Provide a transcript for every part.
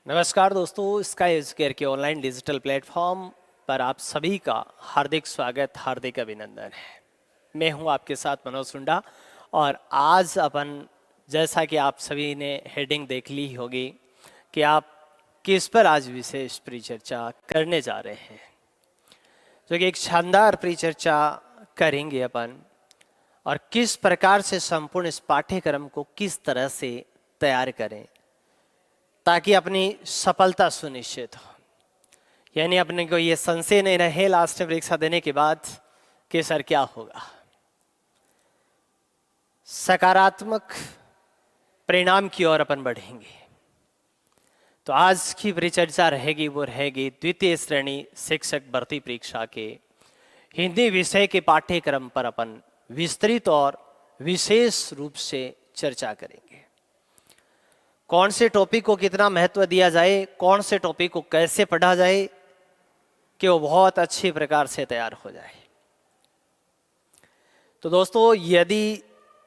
नमस्कार दोस्तों, sky educare के ऑनलाइन डिजिटल प्लेटफॉर्म पर आप सभी का हार्दिक स्वागत, हार्दिक अभिनंदन है। मैं हूं आपके साथ मनोज सुंडा और आज अपन, जैसा कि आप सभी ने हेडिंग देख ली होगी कि आप किस पर आज विशेष परिचर्चा करने जा रहे हैं, जो कि एक शानदार परिचर्चा करेंगे अपन, और किस प्रकार से संपूर्ण इस पाठ्यक्रम को किस तरह से तैयार करें ताकि अपनी सफलता सुनिश्चित हो। यानी अपने को ये संशय नहीं रहे लास्ट में परीक्षा देने के बाद कि सर क्या होगा। सकारात्मक परिणाम की ओर अपन बढ़ेंगे। तो आज की परिचर्चा रहेगी द्वितीय श्रेणी शिक्षक भर्ती परीक्षा के हिंदी विषय के पाठ्यक्रम पर अपन विस्तृत और विशेष रूप से चर्चा करेंगे। कौन से टॉपिक को कितना महत्व दिया जाए, कौन से टॉपिक को कैसे पढ़ा जाए कि वो बहुत अच्छी प्रकार से तैयार हो जाए। तो दोस्तों, यदि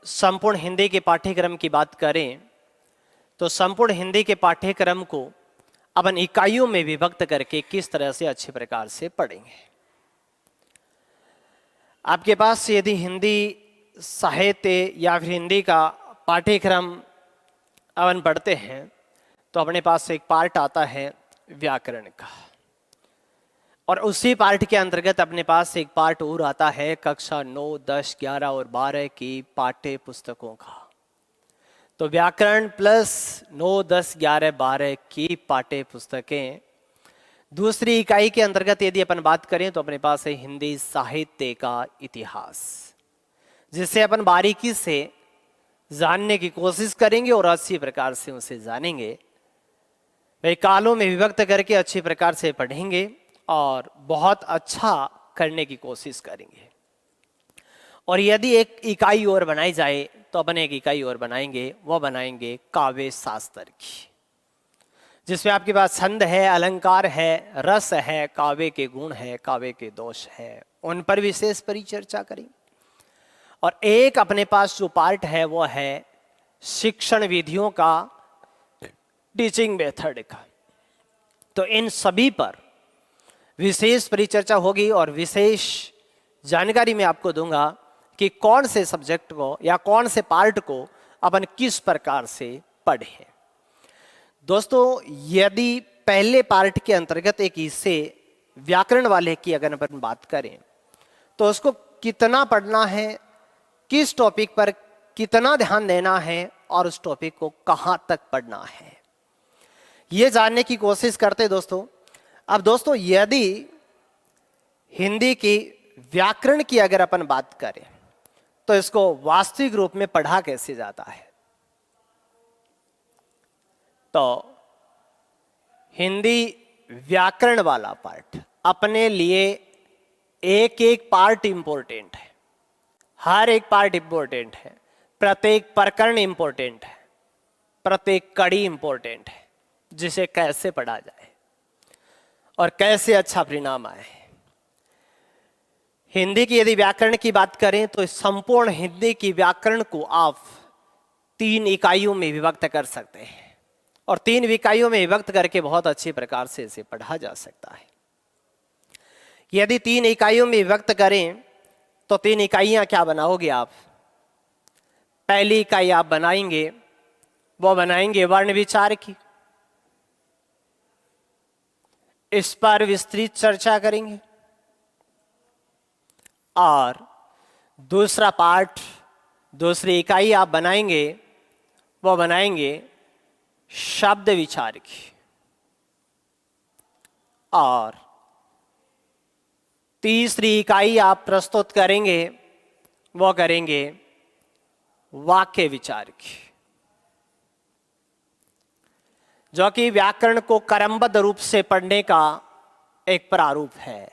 संपूर्ण हिंदी के पाठ्यक्रम की बात करें तो संपूर्ण हिंदी के पाठ्यक्रम को अपन इकाइयों में विभक्त करके किस तरह से अच्छे प्रकार से पढ़ेंगे। आपके पास यदि हिंदी साहित्य या फिर हिंदी का पाठ्यक्रम अपन पढ़ते हैं तो अपने पास एक पार्ट आता है व्याकरण का, और उसी पार्ट के अंतर्गत अपने पास एक पार्ट और आता है कक्षा 9, 10, 11 और 12 की पाठ्य पुस्तकों का। तो व्याकरण प्लस 9, 10, 11, 12 की पाठ्य पुस्तकें। दूसरी इकाई के अंतर्गत यदि अपन बात करें तो अपने पास है हिंदी साहित्य का इतिहास, जिसे अपन बारीकी से जानने की कोशिश करेंगे और अच्छी प्रकार से उसे जानेंगे। वे कालों में विभक्त करके अच्छी प्रकार से पढ़ेंगे और बहुत अच्छा करने की कोशिश करेंगे। और यदि एक इकाई और बनाई जाए तो अपन एक इकाई और बनाएंगे, वो बनाएंगे काव्य शास्त्र की, जिसमें आपके पास छंद है, अलंकार है, रस है, काव्य के गुण है, काव्य के दोष है, उन पर विशेष परिचर्चा करेंगे। और एक अपने पास जो पार्ट है वो है शिक्षण विधियों का, टीचिंग मेथड का। तो इन सभी पर विशेष परिचर्चा होगी और विशेष जानकारी मैं आपको दूंगा कि कौन से सब्जेक्ट को या कौन से पार्ट को अपन किस प्रकार से पढ़ें। दोस्तों, यदि पहले पार्ट के अंतर्गत एक हिस्से व्याकरण वाले की अगर अपन बात करें तो उसको कितना पढ़ना है, किस टॉपिक पर कितना ध्यान देना है और उस टॉपिक को कहां तक पढ़ना है, ये जानने की कोशिश करते दोस्तों। अब दोस्तों, यदि हिंदी की व्याकरण की अगर अपन बात करें तो इसको वास्तविक रूप में पढ़ा कैसे जाता है। तो हिंदी व्याकरण वाला पार्ट अपने लिए एक एक पार्ट इंपॉर्टेंट है, हर एक पार्ट इंपॉर्टेंट है, प्रत्येक प्रकरण इंपॉर्टेंट है, प्रत्येक कड़ी इंपॉर्टेंट है, जिसे कैसे पढ़ा जाए और कैसे अच्छा परिणाम आए। हिंदी की यदि व्याकरण की बात करें तो संपूर्ण हिंदी की व्याकरण को आप 3 इकाइयों में विभक्त कर सकते हैं, और 3 इकाइयों में विभक्त करके बहुत अच्छी प्रकार से इसे पढ़ा जा सकता है। यदि 3 इकाइयों में विभक्त करें तो 3 इकाइयां क्या बनाओगे आप। पहली इकाई आप बनाएंगे, वो बनाएंगे वर्ण विचार की, इस पर विस्तृत चर्चा करेंगे। और दूसरा पार्ट, दूसरी इकाई आप बनाएंगे, वो बनाएंगे शब्द विचार की। और तीसरी इकाई आप प्रस्तुत करेंगे, वो करेंगे वाक्य विचार की, जो कि व्याकरण को क्रमबद्ध रूप से पढ़ने का एक प्रारूप है।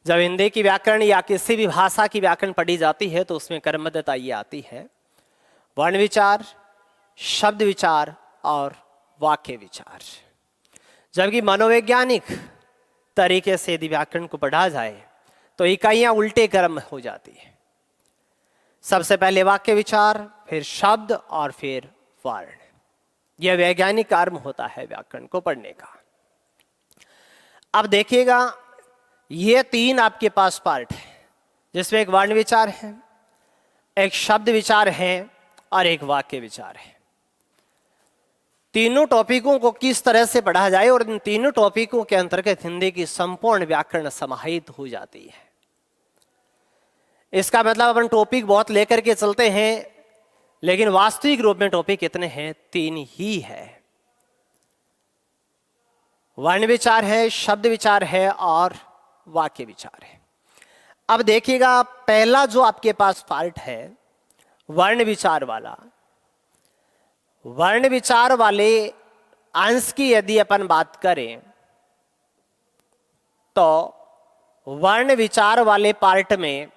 जब हिंदी की व्याकरण या किसी भी भाषा की व्याकरण पढ़ी जाती है तो उसमें क्रमबद्धता ये आती है, वर्ण विचार, शब्द विचार और वाक्य विचार। जबकि मनोवैज्ञानिक तरीके से यदि व्याकरण को पढ़ा जाए तो इकाइयां उल्टे क्रम में हो जाती है। सबसे पहले वाक्य विचार, फिर शब्द और फिर वर्ण। यह वैज्ञानिक कर्म होता है व्याकरण को पढ़ने का। अब देखिएगा, ये तीन आपके पास पार्ट है जिसमें एक वर्ण विचार है, एक शब्द विचार है और एक वाक्य विचार है। तीनों टॉपिकों को किस तरह से पढ़ा जाए और इन तीनों टॉपिकों के अंतर्गत हिंदी की संपूर्ण व्याकरण समाहित हो जाती है। इसका मतलब अपन टॉपिक बहुत लेकर के चलते हैं, लेकिन वास्तविक रूप में टॉपिक कितने हैं? तीन ही है। वर्ण विचार है, शब्द विचार है और वाक्य विचार है। अब देखिएगा, पहला जो आपके पास पार्ट है वर्ण विचार वाला, वर्ण विचार वाले अंश की यदि अपन बात करें तो वर्ण विचार वाले पार्ट में,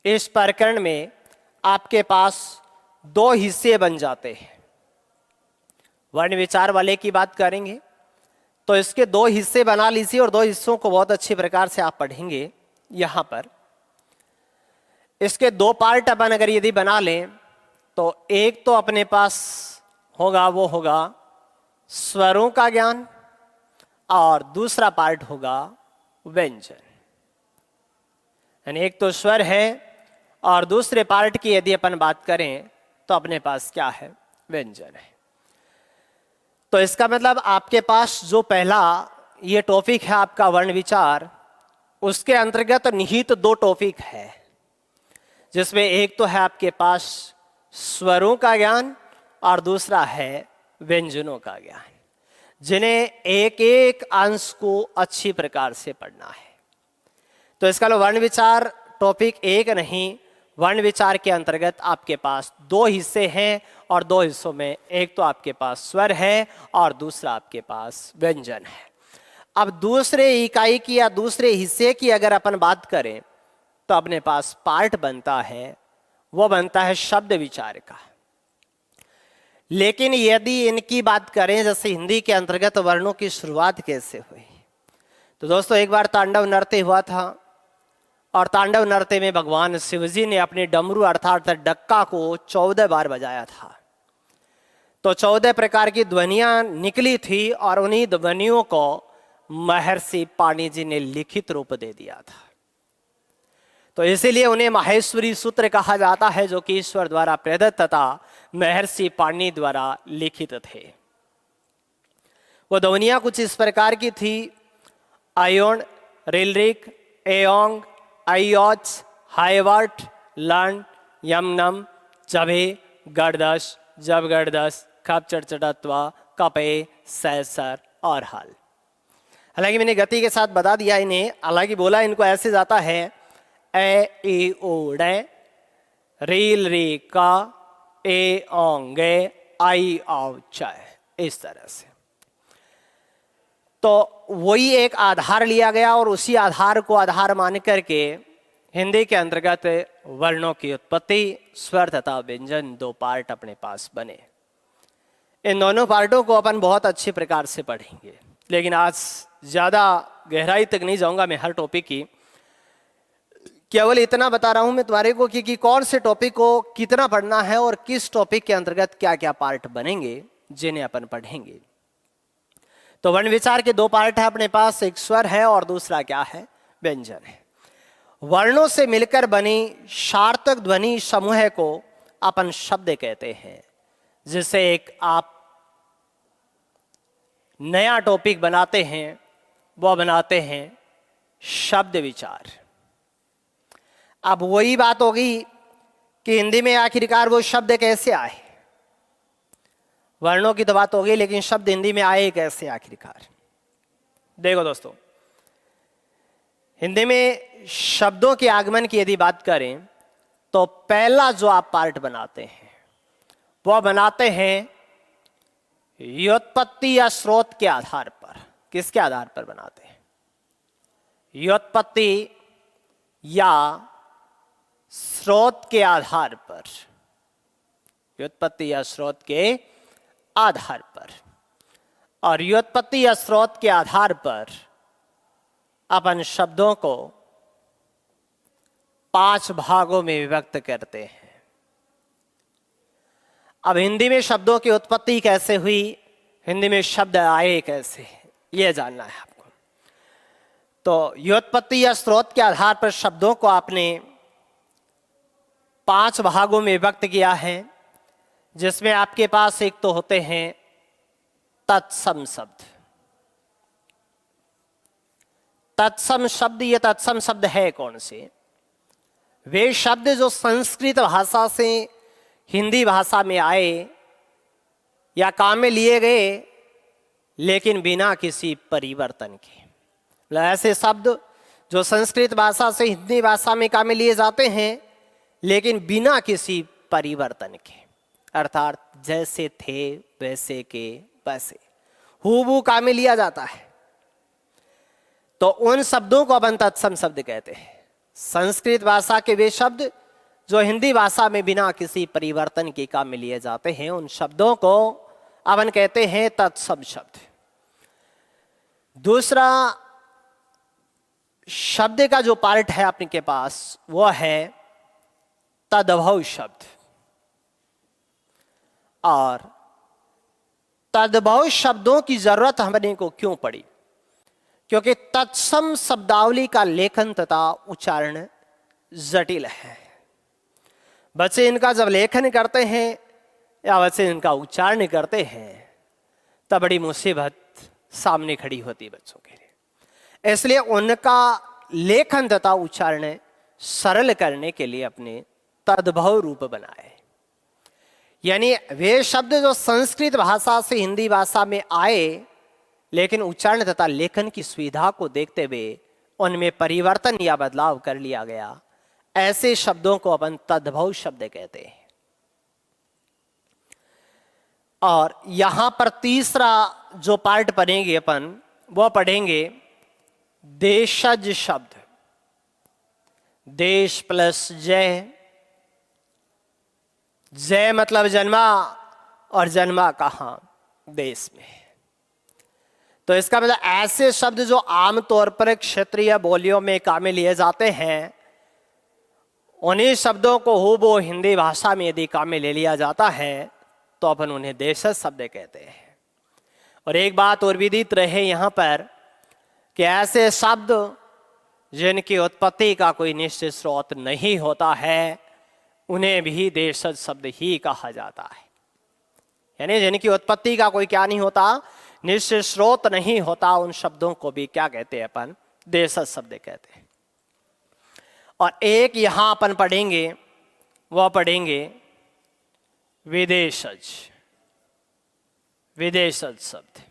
इस प्रकरण में आपके पास दो हिस्से बन जाते हैं। वर्ण विचार वाले की बात करेंगे तो इसके दो हिस्से बना लीजिए और दो हिस्सों को बहुत अच्छी प्रकार से आप पढ़ेंगे। यहां पर इसके दो पार्ट अपन अगर यदि बना लें तो एक तो अपने पास होगा, वो होगा स्वरों का ज्ञान, और दूसरा पार्ट होगा व्यंजन। यानी एक तो स्वर है और दूसरे पार्ट की यदि अपन बात करें तो अपने पास क्या है? व्यंजन है। तो इसका मतलब आपके पास जो पहला ये टॉपिक है आपका वर्ण विचार, उसके अंतर्गत निहित दो टॉपिक है, जिसमें एक तो है आपके पास स्वरों का ज्ञान और दूसरा है व्यंजनों का ज्ञान, जिन्हें एक एक अंश को अच्छी प्रकार से पढ़ना है। तो इसका लो वर्ण विचार टॉपिक एक नहीं, वर्ण विचार के अंतर्गत आपके पास दो हिस्से हैं और दो हिस्सों में एक तो आपके पास स्वर है और दूसरा आपके पास व्यंजन है। अब दूसरे इकाई की या दूसरे हिस्से की अगर अपन बात करें तो अपने पास पार्ट बनता है, वो बनता है शब्द विचार का। लेकिन यदि इनकी बात करें, जैसे हिंदी के अंतर्गत वर्णों की शुरुआत कैसे हुई, तो दोस्तों एक बार तांडव नृत्य हुआ था और तांडव नृत्य में भगवान शिवजी ने अपने डमरू अर्थात डक्का को 14 बार बजाया था। तो 14 प्रकार की ध्वनियां निकली थी और उन्हीं ध्वनियों को महर्षि पाणि जी ने लिखित रूप दे दिया था। तो इसीलिए उन्हें माहेश्वरी सूत्र कहा जाता है, जो कि ईश्वर द्वारा प्रदत्त तथा महर्षि पाणि द्वारा लिखित थे। वो ध्वनियां कुछ इस प्रकार की थी: आयोन, रिलरिक, एयोंग, आयोच, हाइवर्ट, लन, यमनम, जभे, गर्दश, जब गर्दश, कप चढ़चढ़त्वा, कपे, सैसर और हल। हालांकि मैंने गति के साथ बता दिया इन्हें, हालांकि बोला इनको ऐसे जाता है: ए ई ओ डे, रील री का, ए ओंगे, आई आओ चाय, इस तरह से। तो वही एक आधार लिया गया और उसी आधार को आधार मान करके हिंदी के अंतर्गत वर्णों की उत्पत्ति, स्वर तथा व्यंजन दो पार्ट अपने पास बने। इन दोनों पार्टों को अपन बहुत अच्छी प्रकार से पढ़ेंगे, लेकिन आज ज़्यादा गहराई तक नहीं जाऊंगा मैं हर टॉपिक की। केवल इतना बता रहा हूं मैं तुम्हारे को कि कौन से टॉपिक को कितना पढ़ना है और किस टॉपिक के अंतर्गत क्या क्या पार्ट बनेंगे जिन्हें अपन पढ़ेंगे। तो वर्ण विचार के दो पार्ट है अपने पास, एक स्वर है और दूसरा क्या है? व्यंजन है। वर्णों से मिलकर बनी सार्थक ध्वनि समूह को अपन शब्द कहते हैं, जिससे एक आप नया टॉपिक बनाते हैं, वो बनाते हैं शब्द विचार। अब वही बात होगी कि हिंदी में आखिरकार वो शब्द कैसे आए। वर्णों की तो बात हो गई, लेकिन शब्द हिंदी में आए कैसे आखिरकार? देखो दोस्तों, हिंदी में शब्दों के आगमन की यदि बात करें तो पहला जो आप पार्ट बनाते हैं वो बनाते हैं व्युत्पत्ति या स्रोत के आधार पर। किसके आधार पर बनाते हैं? व्युत्पत्ति या स्रोत के आधार पर। व्युत्पत्ति या स्रोत के आधार पर। और व्युत्पत्ति या स्रोत के आधार पर अपन शब्दों को 5 भागों में विभक्त करते हैं। अब हिंदी में शब्दों की उत्पत्ति कैसे हुई, हिंदी में शब्द आए कैसे, ये जानना है आपको। तो व्युत्पत्ति या स्रोत के आधार पर शब्दों को आपने 5 भागों में विभक्त किया है, जिसमें आपके पास एक तो होते हैं तत्सम शब्द। तत्सम शब्द, ये तत्सम शब्द है कौन से? वे शब्द जो संस्कृत भाषा से हिंदी भाषा में आए या काम में लिए गए, लेकिन बिना किसी परिवर्तन के। मतलब ऐसे शब्द जो संस्कृत भाषा से हिंदी भाषा में काम में लिए जाते हैं, लेकिन बिना किसी परिवर्तन के, अर्थात जैसे थे वैसे के वैसे हूबहू काम में लिया जाता है। तो उन शब्दों को अपन तत्सम शब्द कहते हैं। संस्कृत भाषा के वे शब्द जो हिंदी भाषा में बिना किसी परिवर्तन के काम में लिए जाते हैं, उन शब्दों को अपन कहते हैं तत्सम शब्द। दूसरा शब्द का जो पार्ट है आपके पास, वो है तद्भव शब्द। और तद्भव शब्दों की जरूरत हमने को क्यों पड़ी? क्योंकि तत्सम शब्दावली का लेखन तथा उच्चारण जटिल है। बच्चे इनका जब लेखन करते हैं या बच्चे इनका उच्चारण करते हैं, तब बड़ी मुसीबत सामने खड़ी होती है बच्चों के लिए। इसलिए उनका लेखन तथा उच्चारण सरल करने के लिए अपने तद्भव रूप बनाए। यानी वे शब्द जो संस्कृत भाषा से हिंदी भाषा में आए, लेकिन उच्चारण तथा लेखन की सुविधा को देखते हुए उनमें परिवर्तन या बदलाव कर लिया गया, ऐसे शब्दों को अपन तद्भव शब्द कहते हैं। और यहां पर तीसरा जो पार्ट पढ़ेंगे अपन, वो पढ़ेंगे देशज शब्द। देश प्लस जय, जय मतलब जन्मा, और जन्मा कहां? देश में। तो इसका मतलब ऐसे शब्द जो आमतौर पर क्षेत्रीय बोलियों में काम में लिए जाते हैं, उन्हीं शब्दों को हूबहू हिंदी भाषा में यदि काम में ले लिया जाता है, तो अपन उन्हें देशज शब्द कहते हैं। और एक बात और विदित रहे यहाँ पर कि ऐसे शब्द जिनकी उत्पत्ति का कोई निश्चित स्रोत नहीं होता है, उन्हें भी देशज शब्द ही कहा जाता है। यानी जिनकी उत्पत्ति का कोई क्या नहीं होता, निश्चित स्रोत नहीं होता, उन शब्दों को भी क्या कहते हैं अपन? देशज शब्द कहते हैं। और एक यहां अपन पढ़ेंगे, वह पढ़ेंगे विदेशज। विदेशज शब्द,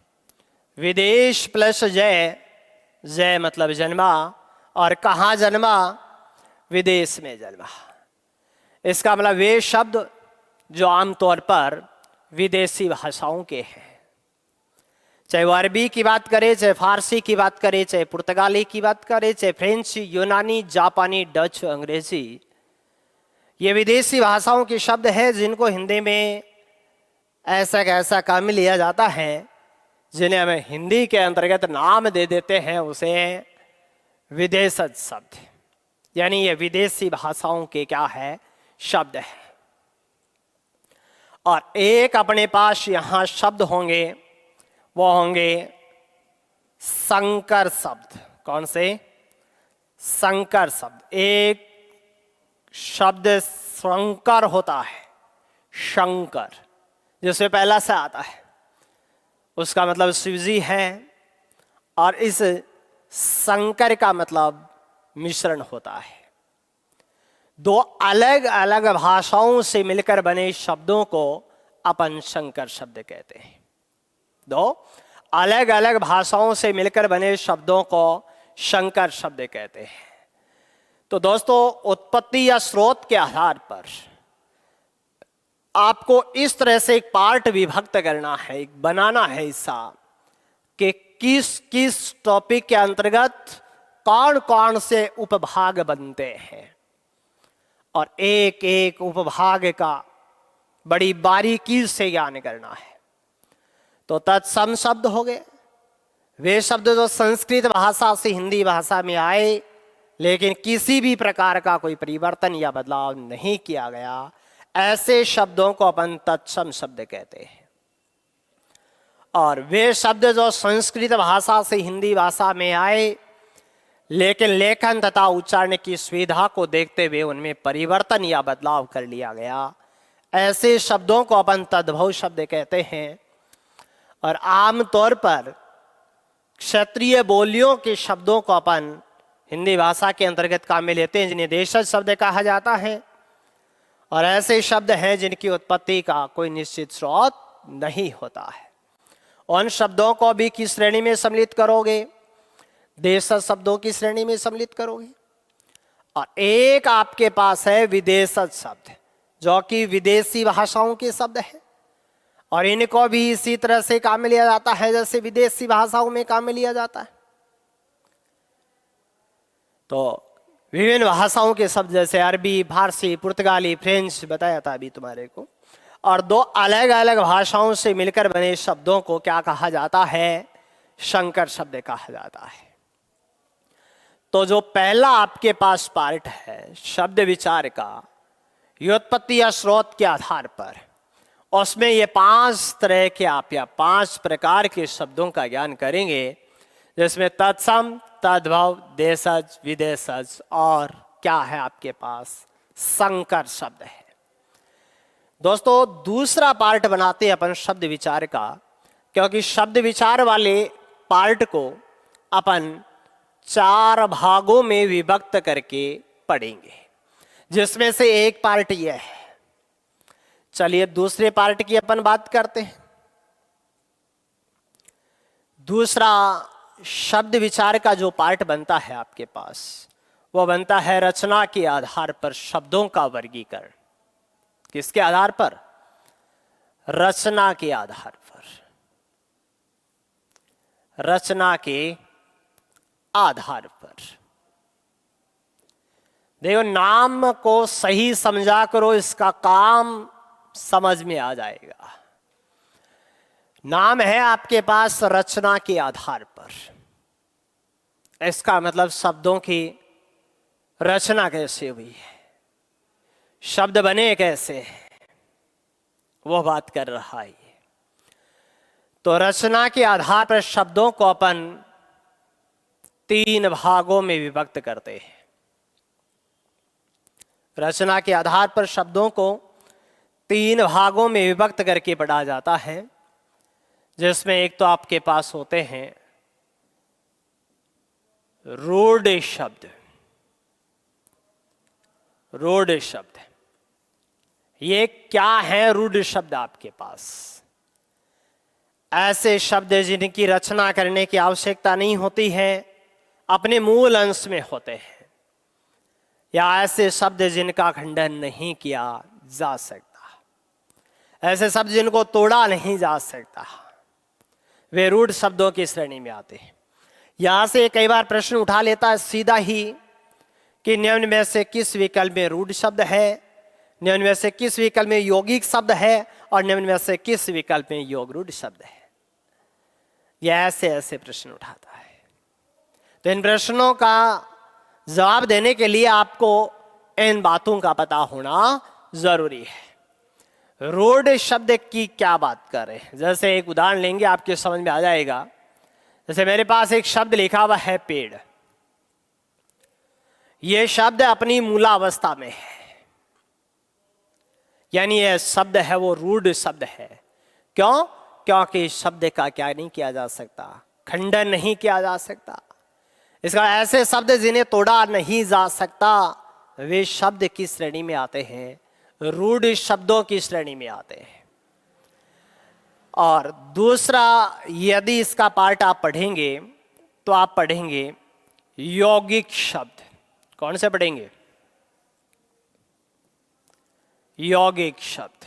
विदेश प्लस जय, जय मतलब जन्मा, और कहाँ जन्मा? विदेश में जन्मा। इसका मतलब वे शब्द जो आमतौर पर विदेशी भाषाओं के हैं, चाहे वो अरबी की बात करें, चाहे फारसी की बात करें, चाहे पुर्तगाली की बात करें, चाहे फ्रेंच, यूनानी, जापानी, डच, अंग्रेजी, ये विदेशी भाषाओं के शब्द हैं जिनको हिंदी में ऐसा कैसा काम लिया जाता है, जिन्हें हमें हिंदी के अंतर्गत नाम दे देते हैं, उसे विदेशज शब्द। यानी ये विदेशी भाषाओं के क्या है? शब्द है। और एक अपने पास यहां शब्द होंगे, वो होंगे संकर शब्द। कौन से? संकर शब्द। एक शब्द संकर होता है, शंकर, जिसमें पहला से आता है, उसका मतलब शिवजी है, और इस संकर का मतलब मिश्रण होता है। दो अलग अलग भाषाओं से मिलकर बने शब्दों को अपन संकर शब्द कहते हैं। दो अलग अलग भाषाओं से मिलकर बने शब्दों को संकर शब्द कहते हैं। तो दोस्तों, उत्पत्ति या स्रोत के आधार पर आपको इस तरह से एक पार्ट विभक्त करना है, एक बनाना है हिस्सा, कि किस किस टॉपिक के अंतर्गत कौन कौन से उपभाग बनते हैं, और एक एक उपभाग का बड़ी बारीकी से ज्ञान करना है। तो तत्सम शब्द हो गए, वे शब्द जो संस्कृत भाषा से हिंदी भाषा में आए, लेकिन किसी भी प्रकार का कोई परिवर्तन या बदलाव नहीं किया गया, ऐसे शब्दों को अपन तत्सम शब्द कहते हैं। और वे शब्द जो संस्कृत भाषा से हिंदी भाषा में आए, लेकिन लेखन तथा उच्चारण की सुविधा को देखते हुए उनमें परिवर्तन या बदलाव कर लिया गया, ऐसे शब्दों को अपन तद्भव शब्द कहते हैं। और आमतौर पर क्षेत्रीय बोलियों के शब्दों को अपन हिंदी भाषा के अंतर्गत काम में लेते हैं, जिन्हें देशज शब्द कहा जाता है। और ऐसे शब्द हैं जिनकी उत्पत्ति का कोई निश्चित स्रोत नहीं होता है। उन शब्दों को भी किस श्रेणी में सम्मिलित करोगे? देशज शब्दों की श्रेणी में सम्मिलित करोगे। और एक आपके पास है विदेशज शब्द, जो कि विदेशी भाषाओं के शब्द है, और इनको भी इसी तरह से काम में लिया जाता है जैसे विदेशी भाषाओं में काम में लिया जाता है। तो विभिन्न भाषाओं के शब्द जैसे अरबी, फारसी, पुर्तगाली, फ्रेंच बताया था अभी तुम्हारे को, और दो अलग अलग भाषाओं से मिलकर बने शब्दों को क्या कहा जाता है? संकर शब्द कहा जाता है। तो जो पहला आपके पास पार्ट है शब्द विचार का, व्युत्पत्ति या स्रोत के आधार पर, उसमें ये 5 तरह के आप या 5 प्रकार के शब्दों का ज्ञान करेंगे, जिसमें तत्सम, तद्भव, देशज, विदेशज और क्या है आपके पास? संकर शब्द है। दोस्तों, दूसरा पार्ट बनाते हैं अपन शब्द विचार का, क्योंकि शब्द विचार वाले पार्ट को अपन 4 भागों में विभक्त करके पढ़ेंगे, जिसमें से एक पार्ट यह है। चलिए दूसरे पार्ट की अपन बात करते हैं। दूसरा शब्द विचार का जो पार्ट बनता है आपके पास, वो बनता है रचना के आधार पर शब्दों का वर्गीकरण। किसके आधार पर? रचना के आधार पर। रचना के आधार पर। देखो, नाम को सही समझा करो, इसका काम समझ में आ जाएगा। नाम है आपके पास रचना के आधार पर। इसका मतलब शब्दों की रचना कैसे हुई है, शब्द बने कैसे, वो बात कर रहा है। तो रचना के आधार पर शब्दों को अपन 3 भागों में विभक्त करते हैं। रचना के आधार पर शब्दों को 3 भागों में विभक्त करके पढ़ा जाता है, जिसमें एक तो आपके पास होते हैं रूढ़ शब्द। रूढ़ शब्द ये क्या है? रूढ़ शब्द आपके पास ऐसे शब्द जिनकी रचना करने की आवश्यकता नहीं होती है, अपने मूल अंश में होते हैं, या ऐसे शब्द जिनका खंडन नहीं किया जा सकता, ऐसे शब्द जिनको तोड़ा नहीं जा सकता, वे रूढ़ शब्दों की श्रेणी में आते हैं। यहां से कई बार प्रश्न उठा लेता है सीधा ही कि निम्न में से किस विकल्प में रूढ़ शब्द है, निम्न में से किस विकल्प में यौगिक शब्द है, और निम्न में से किस विकल्प में योग रूढ़ शब्द है। यह ऐसे ऐसे प्रश्न उठाता है। तो इन प्रश्नों का जवाब देने के लिए आपको इन बातों का पता होना जरूरी है। रूढ़ शब्द की क्या बात कर रहे हैं, जैसे एक उदाहरण लेंगे, आपके समझ में आ जाएगा। जैसे मेरे पास एक शब्द लिखा हुआ है पेड़। यह शब्द अपनी मूलावस्था में है, यानी यह शब्द है वो रूढ़ शब्द है। क्यों? क्योंकि इस शब्द का क्या नहीं किया जा सकता, खंडन नहीं किया जा सकता। इसका ऐसे शब्द जिन्हें तोड़ा नहीं जा सकता, वे शब्द की श्रेणी में आते हैं, रूढ़ शब्दों की श्रेणी में आते हैं। और दूसरा, यदि इसका पार्ट आप पढ़ेंगे तो आप पढ़ेंगे यौगिक शब्द। कौन से पढ़ेंगे? यौगिक शब्द।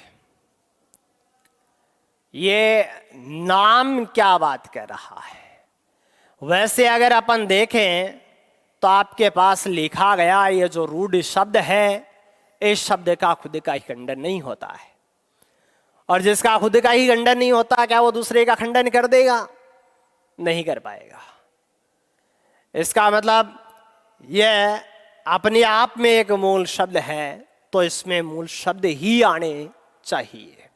ये नाम क्या बात कर रहा है? वैसे अगर अपन देखें तो आपके पास लिखा गया ये जो रूढ़ शब्द है, इस शब्द का खुद का ही खंडन नहीं होता है, और जिसका खुद का ही खंडन नहीं होता, क्या वो दूसरे का खंडन कर देगा? नहीं कर पाएगा। इसका मतलब यह अपने आप में एक मूल शब्द है, तो इसमें मूल शब्द ही आने चाहिए।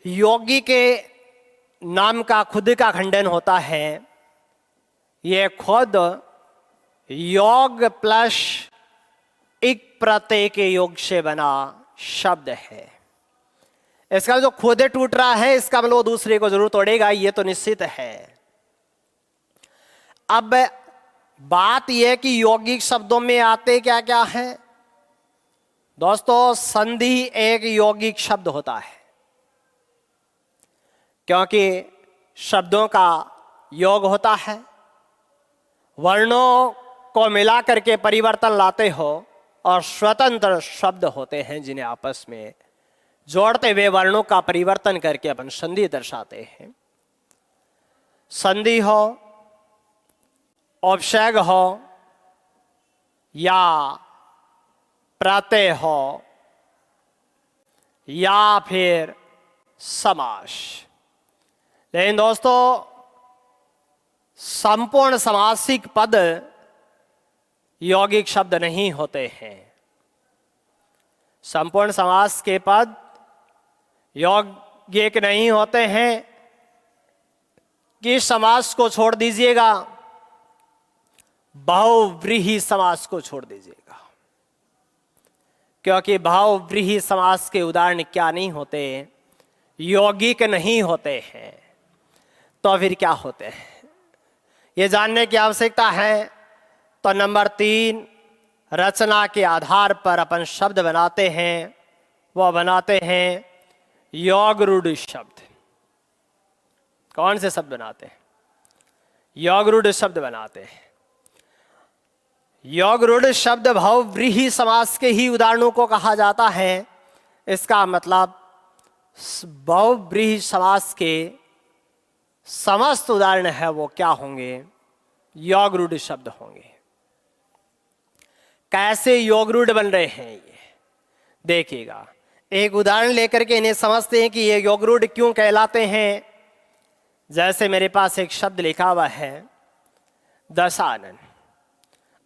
योगी के नाम का खुद का खंडन होता है। यह खुद योग प्लस एक प्रत्यय के योग से बना शब्द है। इसका जो खुद टूट रहा है, इसका मतलब वो दूसरे को जरूर तोड़ेगा, ये तो निश्चित है। अब बात यह कि यौगिक शब्दों में आते क्या क्या है दोस्तों। संधि एक यौगिक शब्द होता है, क्योंकि शब्दों का योग होता है। वर्णों को मिला करके परिवर्तन लाते हो और स्वतंत्र शब्द होते हैं जिन्हें आपस में जोड़ते हुए वर्णों का परिवर्तन करके अपन संधि दर्शाते हैं। संधि हो, उपसर्ग हो या प्रत्यय हो या फिर समास। लेकिन दोस्तों संपूर्ण समासिक पद यौगिक शब्द नहीं होते हैं। संपूर्ण समास के पद यौगिक नहीं होते हैं। कि समास को छोड़ दीजिएगा, बहुव्रीहि समास को छोड़ दीजिएगा, क्योंकि बहुव्रीहि समास के उदाहरण क्या नहीं होते, यौगिक नहीं होते हैं। तो फिर क्या होते हैं ये जानने की आवश्यकता है। तो नंबर 3, रचना के आधार पर अपन शब्द बनाते हैं, वो बनाते हैं योग रूढ़ शब्द। कौन से शब्द बनाते हैं? योग रूढ़ शब्द बनाते हैं। योग रूढ़ शब्द बहुव्रीहि समास के ही उदाहरणों को कहा जाता है। इसका मतलब बहुव्रीहि समास के समस्त उदाहरण है वो क्या होंगे? योग रूढ़ शब्द होंगे। कैसे योग रूढ़ बन रहे हैं ये देखिएगा। एक उदाहरण लेकर के इन्हें समझते हैं कि ये योग रूढ़ क्यों कहलाते हैं। जैसे मेरे पास एक शब्द लिखा हुआ है दशानन,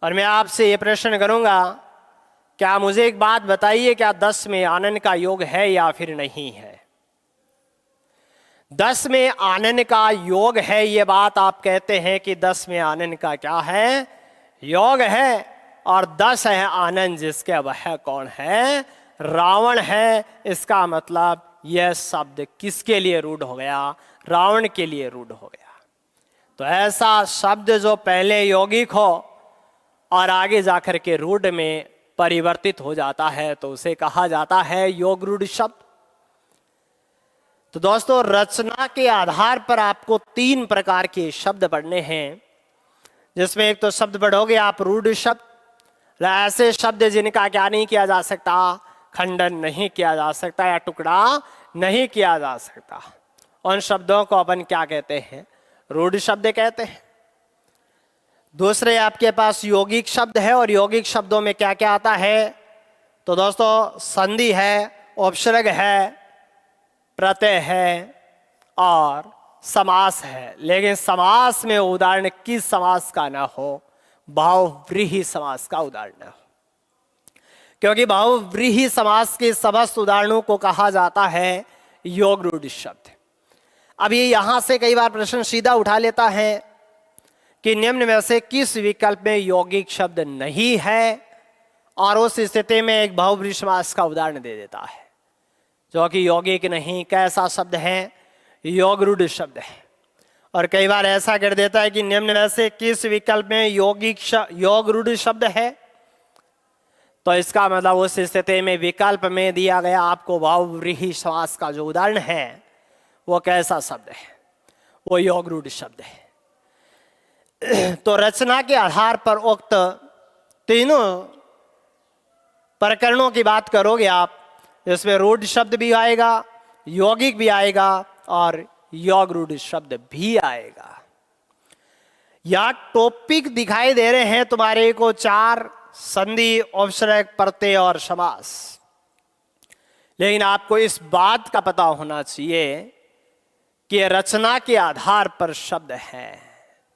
और मैं आपसे ये प्रश्न करूंगा, क्या मुझे एक बात बताइए, क्या 10 में आनन का योग है या फिर नहीं है? 10 में आनन का योग है, ये बात आप कहते हैं कि 10 में आनन का क्या है? योग है। और 10 है आनन, जिसके वह कौन है? रावण है। इसका मतलब यह शब्द किसके लिए रूढ़ हो गया? रावण के लिए रूढ़ हो गया। तो ऐसा शब्द जो पहले यौगिक हो और आगे जाकर के रूढ़ में परिवर्तित हो जाता है, तो उसे कहा जाता है योग रूढ़ शब्द। तो दोस्तों रचना के आधार पर आपको 3 प्रकार के शब्द पढ़ने हैं, जिसमें एक तो शब्द पढ़ोगे आप रूढ़ शब्द, ऐसे शब्द जिनका क्या नहीं किया जा सकता, खंडन नहीं किया जा सकता या टुकड़ा नहीं किया जा सकता। उन शब्दों को अपन क्या कहते हैं? रूढ़ शब्द कहते हैं। दूसरे आपके पास यौगिक शब्द है, और यौगिक शब्दों में क्या क्या आता है? तो दोस्तों संधि है, उपसर्ग है, प्रत्यय है और समास है। लेकिन समास में उदाहरण किस समास का ना हो? बहुव्रीहि समास का उदाहरण न हो, क्योंकि बहुव्रीहि समास के समस्त उदाहरणों को कहा जाता है योग रूढ़ शब्द। अब ये यहां से कई बार प्रश्न सीधा उठा लेता है कि निम्न में से किस विकल्प में यौगिक शब्द नहीं है, और उस स्थिति में एक बहुव्रीहि समास का उदाहरण दे देता है जो कि यौगिक नहीं। कैसा शब्द है? योग रूढ़ शब्द है। और कई बार ऐसा कर देता है कि निम्न में से किस विकल्प में योग रूढ़ शब्द है। तो इसका मतलब उस स्थिति में विकल्प में दिया गया आपको बहुव्रीहि समास का जो उदाहरण है वो कैसा शब्द है? वो योग रूढ़ शब्द है। तो रचना के आधार पर उक्त तीनों प्रकरणों की बात करोगे आप, जिसमें रूढ़ शब्द भी आएगा, यौगिक भी आएगा और योग रूढ़ शब्द भी आएगा। या टॉपिक दिखाई दे रहे हैं तुम्हारे को 4, संधि, उपसर्ग, प्रत्यय और समास। लेकिन आपको इस बात का पता होना चाहिए कि रचना के आधार पर शब्द है,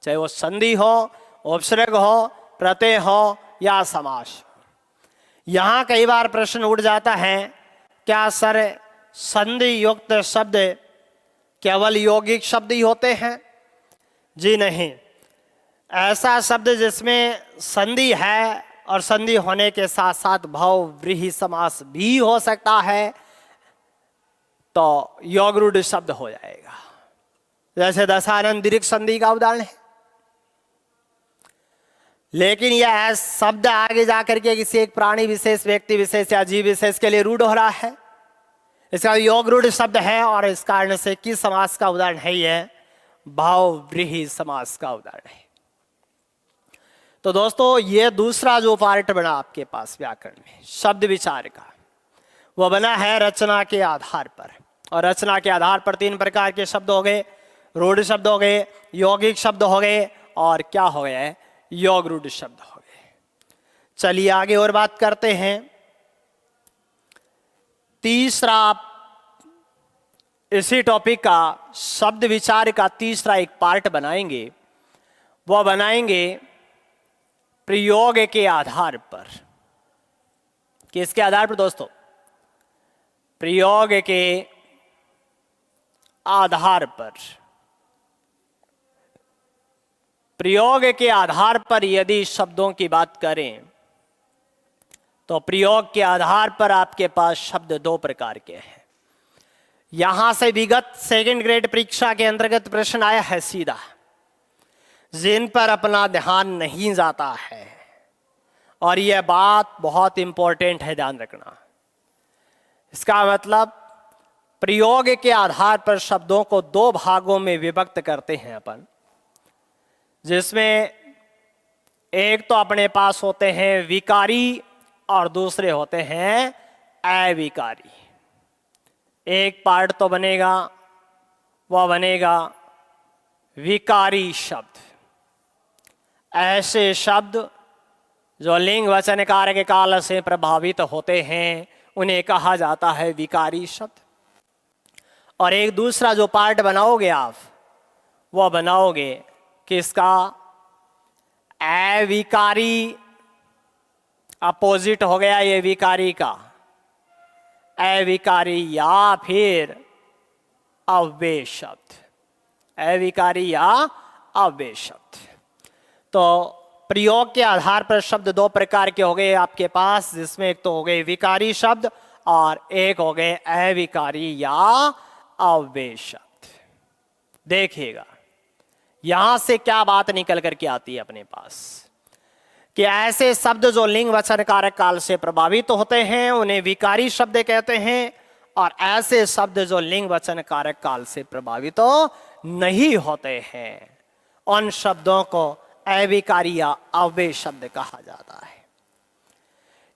चाहे वो संधि हो, उपसर्ग हो, प्रत्यय हो या समास हो। यहां कई बार प्रश्न उठ जाता है, क्या सर संधि युक्त शब्द केवल यौगिक शब्द ही होते हैं? जी नहीं, ऐसा शब्द जिसमें संधि है और संधि होने के साथ साथ बहुव्रीहि समास भी हो सकता है तो योगरूढ़ शब्द हो जाएगा। जैसे दशानन दीर्घ संधि का उदाहरण है। लेकिन यह शब्द आगे जाकर के किसी एक प्राणी विशेष, व्यक्ति विशेष या जीव विशेष के लिए रूढ़ हो रहा है, इसका योगरूढ़ शब्द है और इस कारण से किस समास का उदाहरण है? यह बहुव्रीहि समास का उदाहरण है। तो दोस्तों, ये दूसरा जो पार्ट बना आपके पास व्याकरण में शब्द विचार का, वो बना है रचना के आधार पर। और रचना के आधार पर तीन प्रकार के शब्द हो गए, रूढ़ शब्द हो गए, यौगिक शब्द हो गए और क्या हो गया? योगरूढ़ शब्द हो गए। चलिए आगे और बात करते हैं। तीसरा, इसी टॉपिक का शब्द विचार का तीसरा एक पार्ट बनाएंगे, वो बनाएंगे प्रयोग के आधार पर। किसके आधार पर दोस्तों? प्रयोग के आधार पर। प्रयोग के आधार पर यदि शब्दों की बात करें तो प्रयोग के आधार पर आपके पास शब्द दो प्रकार के हैं। यहां से विगत सेकंड ग्रेड परीक्षा के अंतर्गत प्रश्न आया है सीधा, जिन पर अपना ध्यान नहीं जाता है। और यह बात बहुत इंपॉर्टेंट है, ध्यान रखना। इसका मतलब प्रयोग के आधार पर शब्दों को दो भागों में विभक्त करते हैं अपन, जिसमें एक तो अपने पास होते हैं विकारी और दूसरे होते हैं अविकारी। एक पार्ट तो बनेगा, वह बनेगा विकारी शब्द। ऐसे शब्द जो लिंग वचन कारक काल से प्रभावित होते हैं उन्हें कहा जाता है विकारी शब्द। और एक दूसरा जो पार्ट बनाओगे आप, वह बनाओगे किसका? अविकारी। अपोजिट हो गया ये विकारी का, अविकारी या फिर अव्यय शब्द। अविकारी या अव्यय शब्द। तो प्रयोग के आधार पर शब्द दो प्रकार के हो गए आपके पास, जिसमें एक तो हो गए विकारी शब्द और एक हो गए अविकारी या अव्यय शब्द। देखिएगा यहां से क्या बात निकल करके आती है अपने पास, कि ऐसे शब्द जो लिंग वचन कारक काल से प्रभावित होते हैं उन्हें विकारी शब्द कहते हैं, और ऐसे शब्द जो लिंग वचन कारक काल से प्रभावित नहीं होते हैं उन शब्दों को अविकारी या अव्यय शब्द कहा जाता है।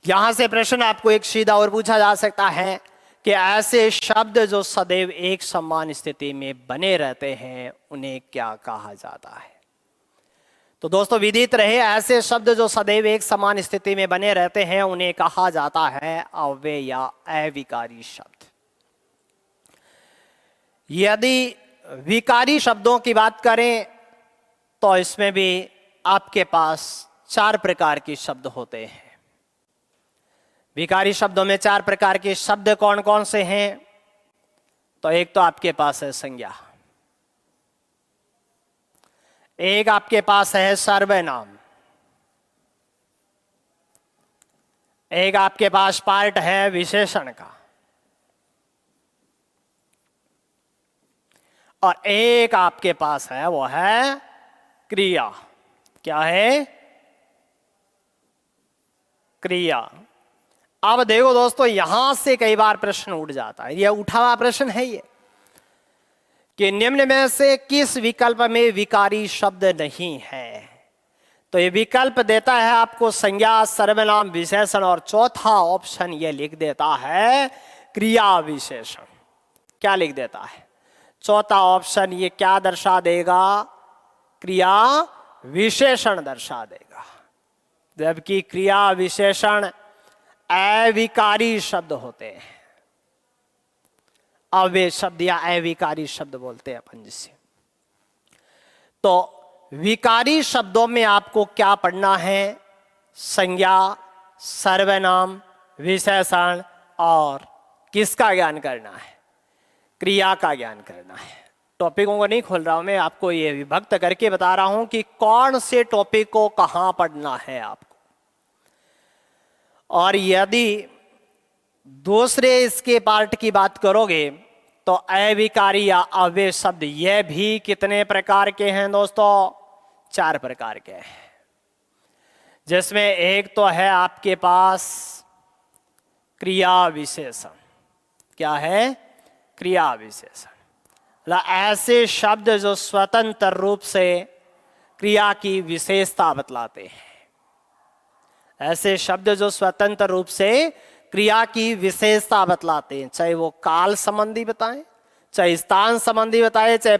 यहां से प्रश्न आपको एक सीधा और पूछा जा सकता है कि ऐसे शब्द जो सदैव एक समान स्थिति में बने रहते हैं उन्हें क्या कहा जाता है? तो दोस्तों विदित रहे, ऐसे शब्द जो सदैव एक समान स्थिति में बने रहते हैं उन्हें कहा जाता है अव्यय या अविकारी शब्द। यदि विकारी शब्दों की बात करें तो इसमें भी आपके पास चार प्रकार के शब्द होते हैं। विकारी शब्दों में चार प्रकार के शब्द कौन कौन से हैं? तो एक तो आपके पास है संज्ञा, एक आपके पास है सर्वनाम, एक आपके पास पार्ट है विशेषण का, और एक आपके पास है वो है क्रिया। क्या है? क्रिया। अब देखो दोस्तों, यहां से कई बार प्रश्न उठ जाता है, यह उठा हुआ प्रश्न है ये, कि निम्न में से किस विकल्प में विकारी शब्द नहीं है? तो ये विकल्प देता है आपको संज्ञा, सर्वनाम, विशेषण, और चौथा ऑप्शन ये लिख देता है क्रिया विशेषण। क्या लिख देता है? चौथा ऑप्शन ये क्या दर्शा देगा? क्रिया विशेषण दर्शा देगा। जबकि क्रिया विशेषण अविकारी शब्द होते हैं, अव्यय शब्द या अविकारी शब्द बोलते हैं अपन जिसे। तो विकारी शब्दों में आपको क्या पढ़ना है? संज्ञा, सर्वनाम, विशेषण और किसका ज्ञान करना है? क्रिया का ज्ञान करना है। टॉपिकों को नहीं खोल रहा हूं मैं, आपको ये विभक्त करके बता रहा हूं कि कौन से टॉपिक को कहां पढ़ना है आपको। और यदि दूसरे इसके पार्ट की बात करोगे तो अविकारी या अव्यय शब्द ये भी कितने प्रकार के हैं दोस्तों? 4 प्रकार के हैं, जिसमें एक तो है आपके पास क्रिया विशेषण। क्या है? क्रिया विशेषण। मतलब ऐसे शब्द जो स्वतंत्र रूप से क्रिया की विशेषता बतलाते हैं। ऐसे शब्द जो स्वतंत्र रूप से क्रिया की विशेषता बतलाते हैं, चाहे वो काल संबंधी बताएं, चाहे स्थान संबंधी बताए, चाहे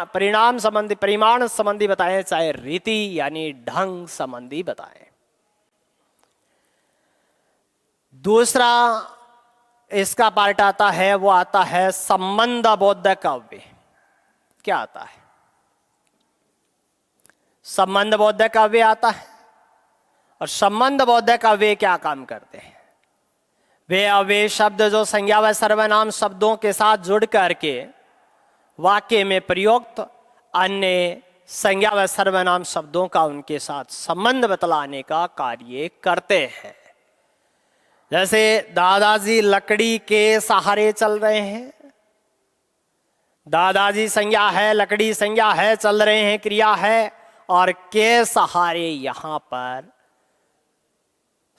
परिणाम संबंधी, परिमाण संबंधी बताए, चाहे रीति यानी ढंग संबंधी बताए। दूसरा इसका पार्ट आता है, वो आता है संबंध बोधक अव्यय। क्या आता है? संबंध बोधक अव्यय आता है। और संबंध बोधक अव्यय क्या काम करते हैं? वे अव्यय शब्द जो संज्ञा व सर्वनाम शब्दों के साथ जुड़ करके वाक्य में प्रयुक्त अन्य संज्ञा व सर्वनाम शब्दों का उनके साथ संबंध बतलाने का कार्य करते हैं। जैसे दादाजी लकड़ी के सहारे चल रहे हैं। दादाजी संज्ञा है, लकड़ी संज्ञा है, चल रहे हैं क्रिया है, और के सहारे यहां पर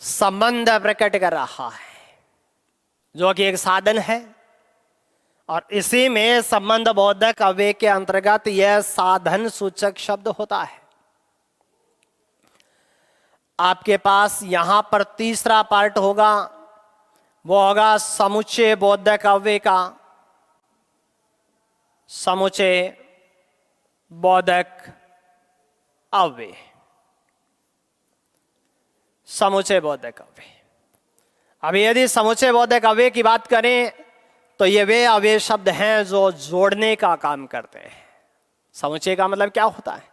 संबंध प्रकट कर रहा है, जो कि एक साधन है। और इसी में संबंध बोधक अव्यय के अंतर्गत यह साधन सूचक शब्द होता है। आपके पास यहां पर तीसरा पार्ट होगा, वो होगा समुच्चय बोधक अव्यय का। समुच्चय बोधक अव्यय, समुच्चय बोधक अव्यय। अब यदि समुच्चय बोधक अव्यय की बात करें तो ये वे अव्यय शब्द हैं जो जोड़ने का काम करते हैं। समुच्चय का मतलब क्या होता है?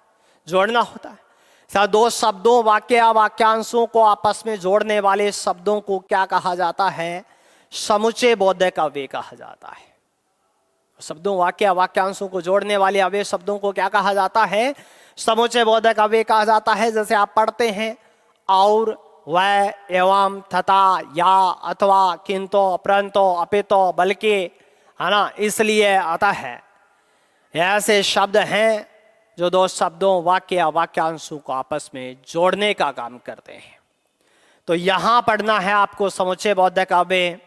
जोड़ना होता है। दो शब्दों, वाक्य, वाक्यांशों को आपस में जोड़ने वाले शब्दों को क्या कहा जाता है? समुच्चय बोधक अव्यय कहा जाता है। शब्दों, वाक्य, वाक्यांशों को जोड़ने वाले अव्यय शब्दों को क्या कहा जाता है? समुच्चय बोधक अव्यय कहा जाता है। जैसे आप पढ़ते हैं और, वह, एवं, तथा, या, अथवा, किंतु, परंतु, अपितु, बल्कि, है ना, इसलिए आता है। ऐसे शब्द हैं जो दो शब्दों, वाक्य या वाक्यांशों को आपस में जोड़ने का काम करते हैं। तो यहां पढ़ना है आपको समुच्चय बोधक अव्यय।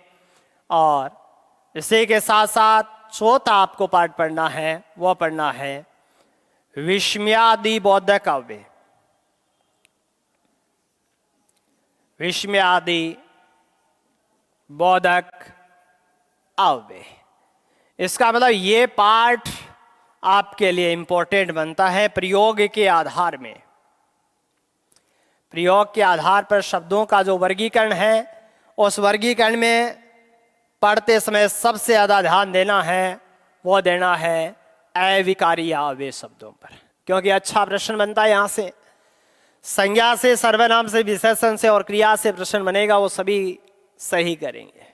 और इसी के साथ साथ चौथा आपको पाठ पढ़ना है, वो पढ़ना है विस्मयादि बोधक अव्यय। विस्मयादि बोधक अव्यय, इसका मतलब ये पाठ आपके लिए इंपॉर्टेंट बनता है प्रयोग के आधार में। प्रयोग के आधार पर शब्दों का जो वर्गीकरण है, उस वर्गीकरण में पढ़ते समय सबसे ज्यादा ध्यान देना है, वो देना है अविकारी या अव्यय शब्दों पर। क्योंकि अच्छा प्रश्न बनता है यहां से, संज्ञा से, सर्वनाम से, विशेषण से और क्रिया से प्रश्न बनेगा, वो सभी सही करेंगे।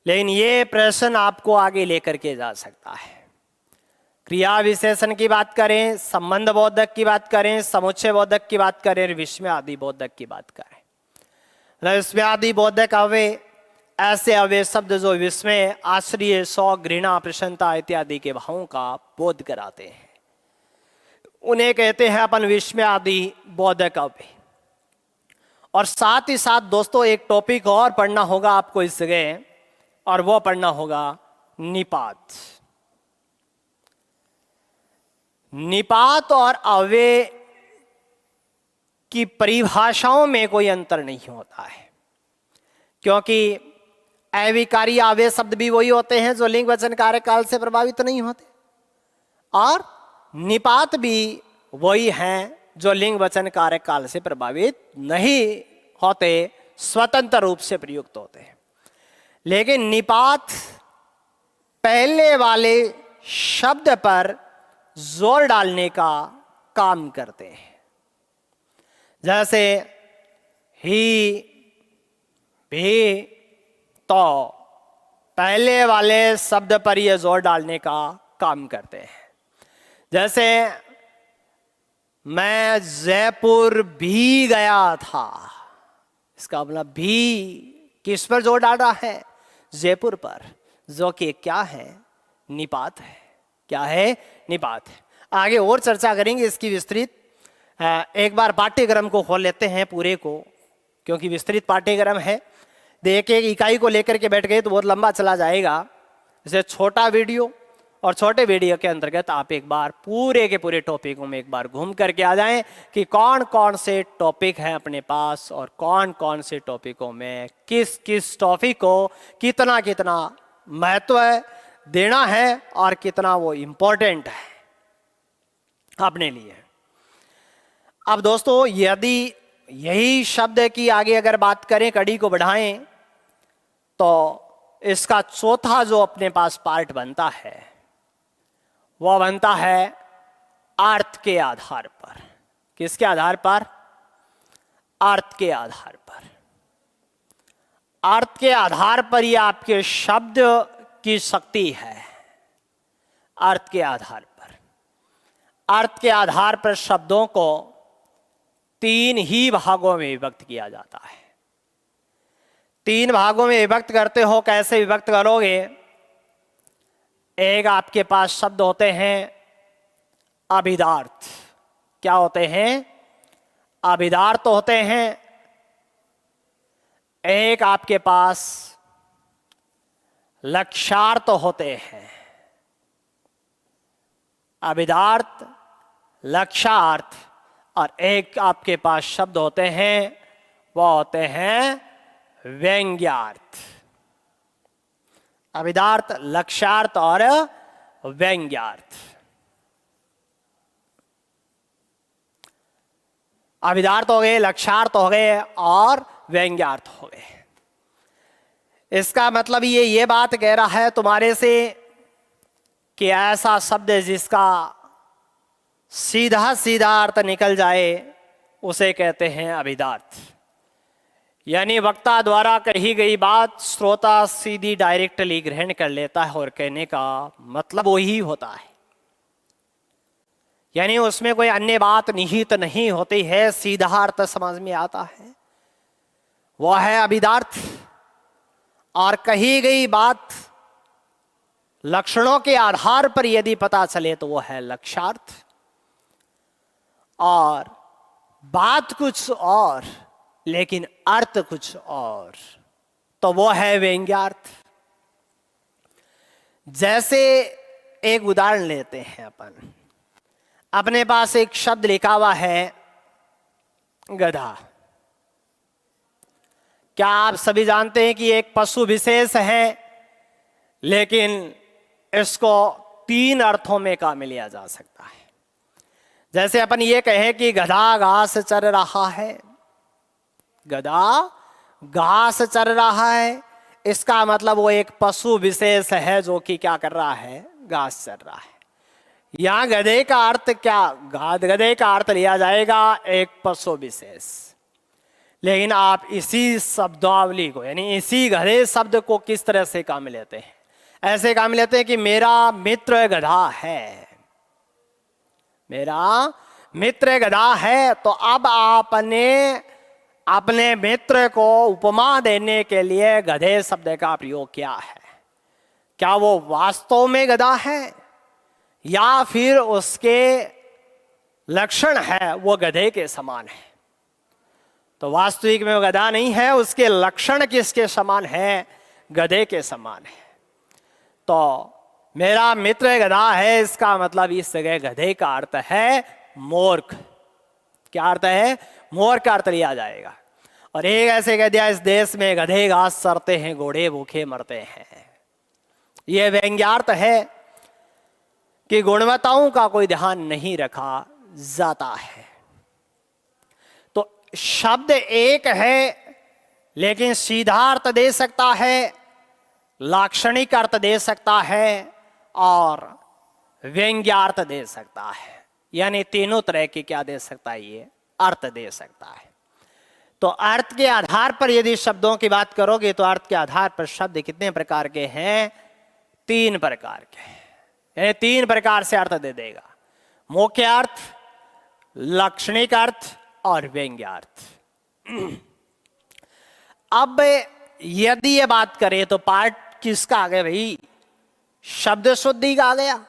लेकिन ये प्रश्न आपको आगे लेकर के जा सकता है। क्रिया विशेषण की बात करें, संबंध बोधक की बात करें, समुच्चय बोधक की बात करें, विस्मयादि बोधक की बात करें। विस्मयादि बोधक अव्यय ऐसे अव्यय शब्द जो विस्मय, आश्चर्य, शौक, घृणा, प्रसन्नता इत्यादि के भावों का बोध कराते हैं, उन्हें कहते हैं अपन विस्मयादि बोधक अव्यय। और साथ ही साथ दोस्तों एक टॉपिक और पढ़ना होगा आपको इस जगह, और वो पढ़ना होगा निपात। निपात और अव्यय की परिभाषाओं में कोई अंतर नहीं होता है, क्योंकि अविकारी अव्यय शब्द भी वही होते हैं जो लिंग वचन कार्यकाल से प्रभावित नहीं होते, और निपात भी वही हैं जो लिंग वचन कार्यकाल से प्रभावित नहीं होते, स्वतंत्र रूप से प्रयुक्त होते हैं। लेकिन निपात पहले वाले शब्द पर जोर डालने का काम करते हैं। जैसे ही, भी तो पहले वाले शब्द पर ये जोर डालने का काम करते हैं। जैसे मैं जयपुर भी गया था, इसका मतलब भी किस पर जोर डाल रहा है? जयपुर पर, जो कि क्या है? निपात है। क्या है? निपात है। आगे और चर्चा करेंगे इसकी विस्तृत। एक बार पाठ्यक्रम को खोल लेते हैं पूरे को, क्योंकि विस्तृत पाठ्यक्रम है। एक एक इकाई को लेकर के बैठ गए तो बहुत लंबा चला जाएगा। जैसे छोटा वीडियो, और छोटे वीडियो के अंतर्गत आप एक बार पूरे के पूरे टॉपिकों में एक बार घूम करके आ जाएं कि कौन कौन से टॉपिक हैं अपने पास और कौन कौन से टॉपिकों में किस किस टॉपिक को कितना कितना महत्व देना है और कितना वो इम्पोर्टेंट है अपने लिए। अब दोस्तों, यदि यही शब्द की आगे अगर बात करें, कड़ी को बढ़ाएं, तो इसका चौथा जो अपने पास पार्ट बनता है वह बनता है अर्थ के आधार पर। किसके आधार पर? अर्थ के आधार पर। अर्थ के आधार पर यह आपके शब्द की शक्ति है। अर्थ के आधार पर, अर्थ के आधार पर शब्दों को तीन ही भागों में विभक्त किया जाता है। तीन भागों में विभक्त करते हो, कैसे विभक्त करोगे? एक आपके पास शब्द होते हैं अभिधार्थ। क्या होते हैं? अभिधार्थ होते हैं। एक आपके पास लक्ष्यार्थ होते हैं। अभिधार्थ, लक्ष्यार्थ, और एक आपके पास शब्द होते हैं वह होते हैं व्यंग्यार्थ। अभिधार्थ, लक्ष्यार्थ और व्यंग्यार्थ। अभिधार्थ हो गए, लक्ष्यार्थ हो गए और व्यंग्यार्थ हो गए। इसका मतलब ये बात कह रहा है तुम्हारे से कि ऐसा शब्द जिसका सीधा सीधा अर्थ निकल जाए उसे कहते हैं अभिधार्थ। यानी वक्ता द्वारा कही गई बात श्रोता सीधी डायरेक्टली ग्रहण कर लेता है और कहने का मतलब वही होता है। यानी उसमें कोई अन्य बात निहित नहीं होती है, सीधा अर्थ समझ में आता है, वह है अभिधार्थ। और कही गई बात लक्षणों के आधार पर यदि पता चले तो वह है लक्ष्यार्थ। और बात कुछ और लेकिन अर्थ कुछ और, तो वो है व्यंग्यार्थ। जैसे एक उदाहरण लेते हैं, अपने पास एक शब्द लिखा हुआ है गधा। क्या आप सभी जानते हैं कि एक पशु विशेष है, लेकिन इसको तीन अर्थों में काम में लिया जा सकता है। जैसे अपन ये कहें कि गधा घास चर रहा है, गधा घास चर रहा है, इसका मतलब वो एक पशु विशेष है जो कि क्या कर रहा है? घास चर रहा है। यहां गधे का अर्थ क्या? गधे का अर्थ लिया जाएगा एक पशु विशेष। लेकिन आप इसी शब्दावली को, यानी इसी गधे शब्द को किस तरह से काम लेते हैं? ऐसे काम लेते हैं कि मेरा मित्र गधा है, मेरा मित्र गधा है। तो अब आपने अपने मित्र को उपमा देने के लिए गधे शब्द का प्रयोग किया है। क्या वो वास्तव में गधा है या फिर उसके लक्षण है वो गधे के समान है? तो वास्तविक में वो गधा नहीं है, उसके लक्षण किसके समान है? गधे के समान है। तो मेरा मित्र गधा है, इसका मतलब इस जगह गधे का अर्थ है मूर्ख। क्या अर्थ है? मूर्ख का अर्थ लिया जाएगा। और एक ऐसे कह दिया, इस देश में गधे घास चरते हैं, घोड़े भूखे मरते हैं। यह व्यंग्यार्थ है कि गुणवत्ताओं का कोई ध्यान नहीं रखा जाता है। तो शब्द एक है लेकिन सीधा अर्थ दे सकता है, लाक्षणिक अर्थ दे सकता है और व्यंग्यार्थ दे सकता है। यानी तीनों तरह की क्या दे सकता है? ये अर्थ दे सकता है। तो अर्थ के आधार पर यदि शब्दों की बात करोगे तो अर्थ के आधार पर शब्द कितने प्रकार के हैं? 3 प्रकार के हैं। 3 प्रकार से अर्थ दे देगा, मुख्य अर्थ, लक्षणिक अर्थ और व्यंग्यार्थ। अब यदि ये बात करें तो पार्ट किसका आ गया भाई? शब्द शुद्धि का आ गया।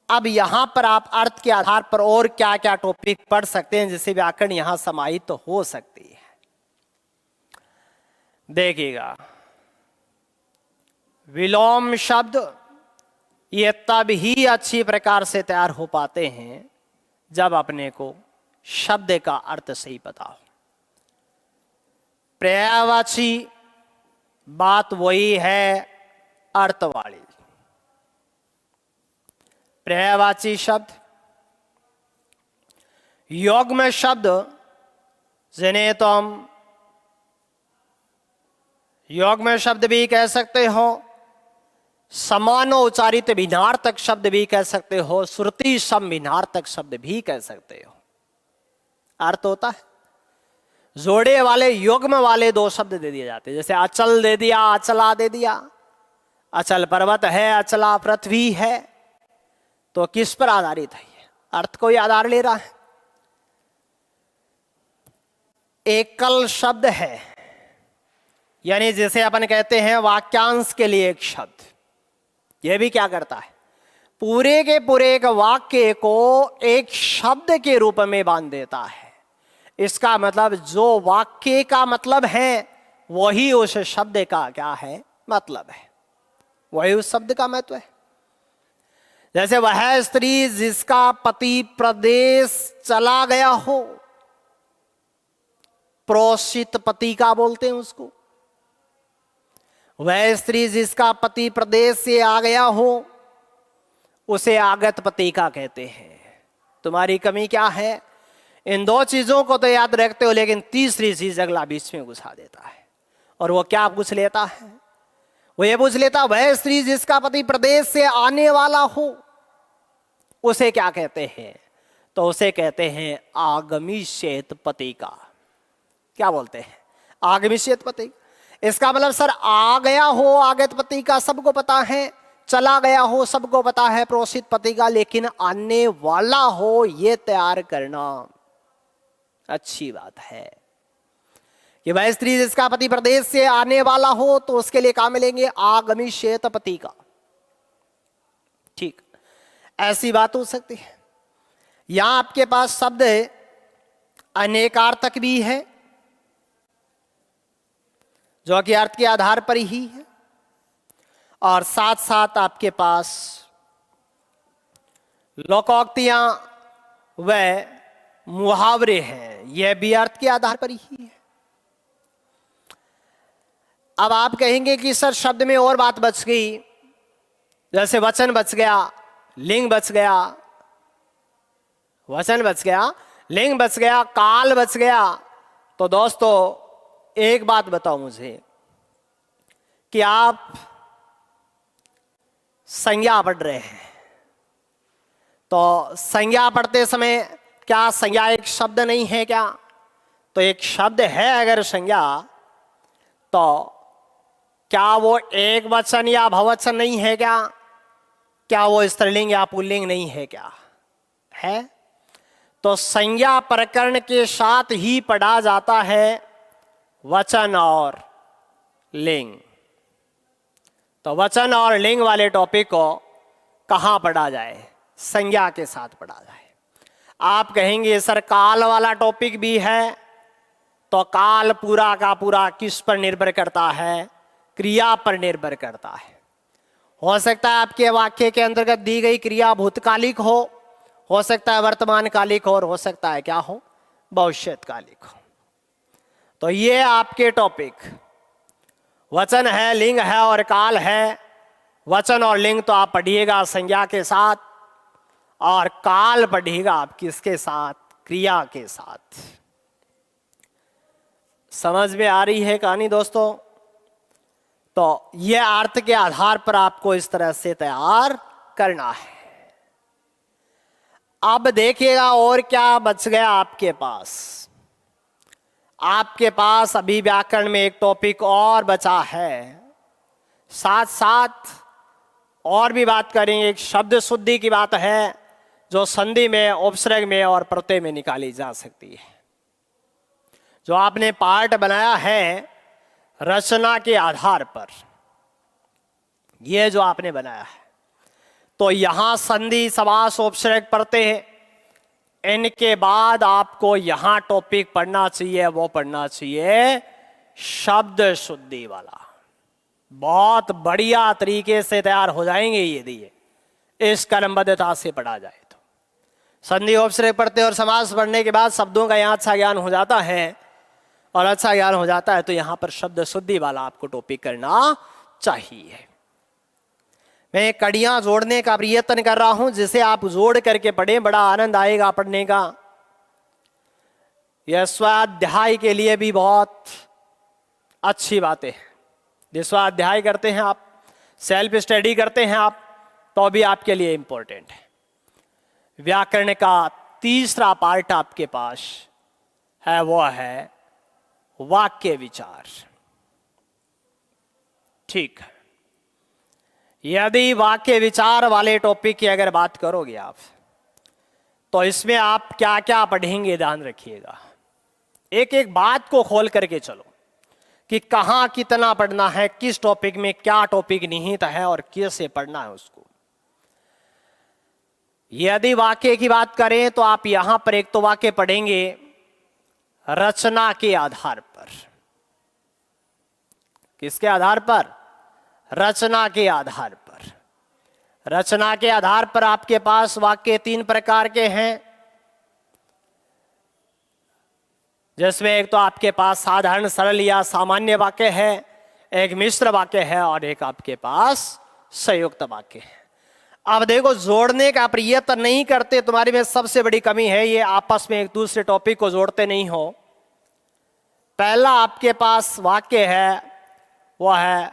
अब यहां पर आप अर्थ के आधार पर और क्या क्या टॉपिक पढ़ सकते हैं जिससे व्याकरण यहां समाहित तो हो सकती है। देखिएगा, विलोम शब्द ये तब ही अच्छी प्रकार से तैयार हो पाते हैं जब अपने को शब्द का अर्थ सही पता हो। पर्यायवाची बात वही है अर्थ वाली। पर्यायवाची शब्द, युग्म शब्द जिन्हें तो हम युग्म शब्द भी कह सकते हो, समानोच्चारित भिन्नार्थक शब्द भी कह सकते हो, श्रुति सम भिन्नार्थक शब्द भी कह सकते हो। अर्थ होता है जोड़े वाले युग्म वाले 2 शब्द दे दिए जाते हैं। जैसे अचल दे दिया, अचला दे दिया। अचल पर्वत है, अचला पृथ्वी है, तो किस पर आधारित है? अर्थ को ही आधार ले रहा है। एकल शब्द है, यानी जैसे अपन कहते हैं वाक्यांश के लिए एक शब्द, यह भी क्या करता है? पूरे के पूरे एक वाक्य को एक शब्द के रूप में बांध देता है। इसका मतलब जो वाक्य का मतलब है वही उस शब्द का क्या है? मतलब है, वही उस शब्द का महत्व है। जैसे वह स्त्री जिसका पति प्रदेश चला गया हो, प्रोषित पति का बोलते हैं उसको। वह स्त्री जिसका पति प्रदेश से आ गया हो उसे आगत पति का कहते हैं। तुम्हारी कमी क्या है? इन 2 चीजों को तो याद रखते हो, लेकिन तीसरी चीज अगला बीच में घुसा देता है। और वो क्या पूछ लेता है? वो ये पूछ लेता, वह स्त्री जिसका पति प्रदेश से आने वाला हो उसे क्या कहते हैं? तो उसे कहते हैं आगमिष्यत पति का। क्या बोलते हैं? आगमिष्यत पति। इसका मतलब सर आ गया हो आगत पति का सबको पता है, चला गया हो सबको पता है प्रोषित पति का, लेकिन आने वाला हो ये तैयार करना अच्छी बात है कि वह स्त्री जिसका पति प्रदेश से आने वाला हो तो उसके लिए क्या मिलेंगे? आगमिष्यत पति का। ठीक, ऐसी बात हो सकती है। यहां आपके पास शब्द अनेकार्थक भी है जो कि अर्थ के आधार पर ही है, और साथ साथ आपके पास लोकोक्तियां व मुहावरे हैं, यह भी अर्थ के आधार पर ही है। अब आप कहेंगे कि सर शब्द में और बात बच गई, जैसे वचन बच गया, लिंग बच गया, वचन बच गया, लिंग बच गया, काल बच गया। तो दोस्तों एक बात बताओ मुझे कि आप संज्ञा पढ़ रहे हैं, तो संज्ञा पढ़ते समय क्या संज्ञा एक शब्द नहीं है क्या? तो एक शब्द है अगर संज्ञा, तो क्या वो एक वचन या बहुवचन नहीं है क्या? क्या वो स्त्रीलिंग या पुल्लिंग नहीं है क्या? है। तो संज्ञा प्रकरण के साथ ही पढ़ा जाता है वचन और लिंग। तो वचन और लिंग वाले टॉपिक को कहां पढ़ा जाए? संज्ञा के साथ पढ़ा जाए। आप कहेंगे सर काल वाला टॉपिक भी है, तो काल पूरा का पूरा किस पर निर्भर करता है? क्रिया पर निर्भर करता है। हो सकता है आपके वाक्य के अंतर्गत दी गई क्रिया भूतकालिक हो सकता है वर्तमान कालिक हो, और हो सकता है क्या हो? भविष्यकालिक हो। तो ये आपके टॉपिक वचन है, लिंग है और काल है। वचन और लिंग तो आप पढ़िएगा संज्ञा के साथ, और काल पढ़िएगा आप किसके साथ? क्रिया के साथ। समझ में आ रही है कहानी दोस्तों? तो यह अर्थ के आधार पर आपको इस तरह से तैयार करना है। अब देखिएगा और क्या बच गया आपके पास। आपके पास अभी व्याकरण में एक टॉपिक और बचा है, साथ साथ और भी बात करेंगे। एक शब्द शुद्धि की बात है जो संधि में, उपसर्ग में और प्रत्यय में निकाली जा सकती है। जो आपने पार्ट बनाया है रचना के आधार पर, यह जो आपने बनाया है, तो यहां संधि, समास, उपसर्ग, प्रत्यय, इनके बाद आपको यहां टॉपिक पढ़ना चाहिए, वो पढ़ना चाहिए शब्द शुद्धि वाला। बहुत बढ़िया तरीके से तैयार हो जाएंगे यदि इस क्रमबद्धता से पढ़ा जाए तो। संधि, उपसर्ग, प्रत्यय और समास पढ़ने के बाद शब्दों का यहाँ अच्छा ज्ञान हो जाता है, और अच्छा ज्ञान हो जाता है तो यहां पर शब्द शुद्धि वाला आपको टॉपिक करना चाहिए। मैं कड़ियां जोड़ने का प्रयत्न कर रहा हूं, जिसे आप जोड़ करके पढ़ें, बड़ा आनंद आएगा पढ़ने का। यह स्वाध्याय के लिए भी बहुत अच्छी बातें हैं। जो स्वाध्याय करते हैं आप, सेल्फ स्टडी करते हैं आप, तो भी आपके लिए इंपॉर्टेंट है। व्याकरण का तीसरा पार्ट आपके पास है, वो है वाक्य विचार। ठीक है, यदि वाक्य विचार वाले टॉपिक की अगर बात करोगे आप, तो इसमें आप क्या क्या पढ़ेंगे ध्यान रखिएगा। एक एक बात को खोल करके चलो कि कहां कितना पढ़ना है, किस टॉपिक में क्या टॉपिक निहित है और कैसे पढ़ना है उसको। यदि वाक्य की बात करें तो आप यहां पर एक तो वाक्य पढ़ेंगे रचना के आधार पर। किसके आधार पर? रचना के आधार पर। रचना के आधार पर आपके पास वाक्य तीन प्रकार के हैं, जिसमें एक तो आपके पास साधारण, सरल या सामान्य वाक्य है, एक मिश्र वाक्य है और एक आपके पास संयुक्त वाक्य है। अब देखो, जोड़ने का प्रयत्न नहीं करते, तुम्हारी में सबसे बड़ी कमी है ये, आपस में एक दूसरे टॉपिक को जोड़ते नहीं हो। पहला आपके पास वाक्य है वह है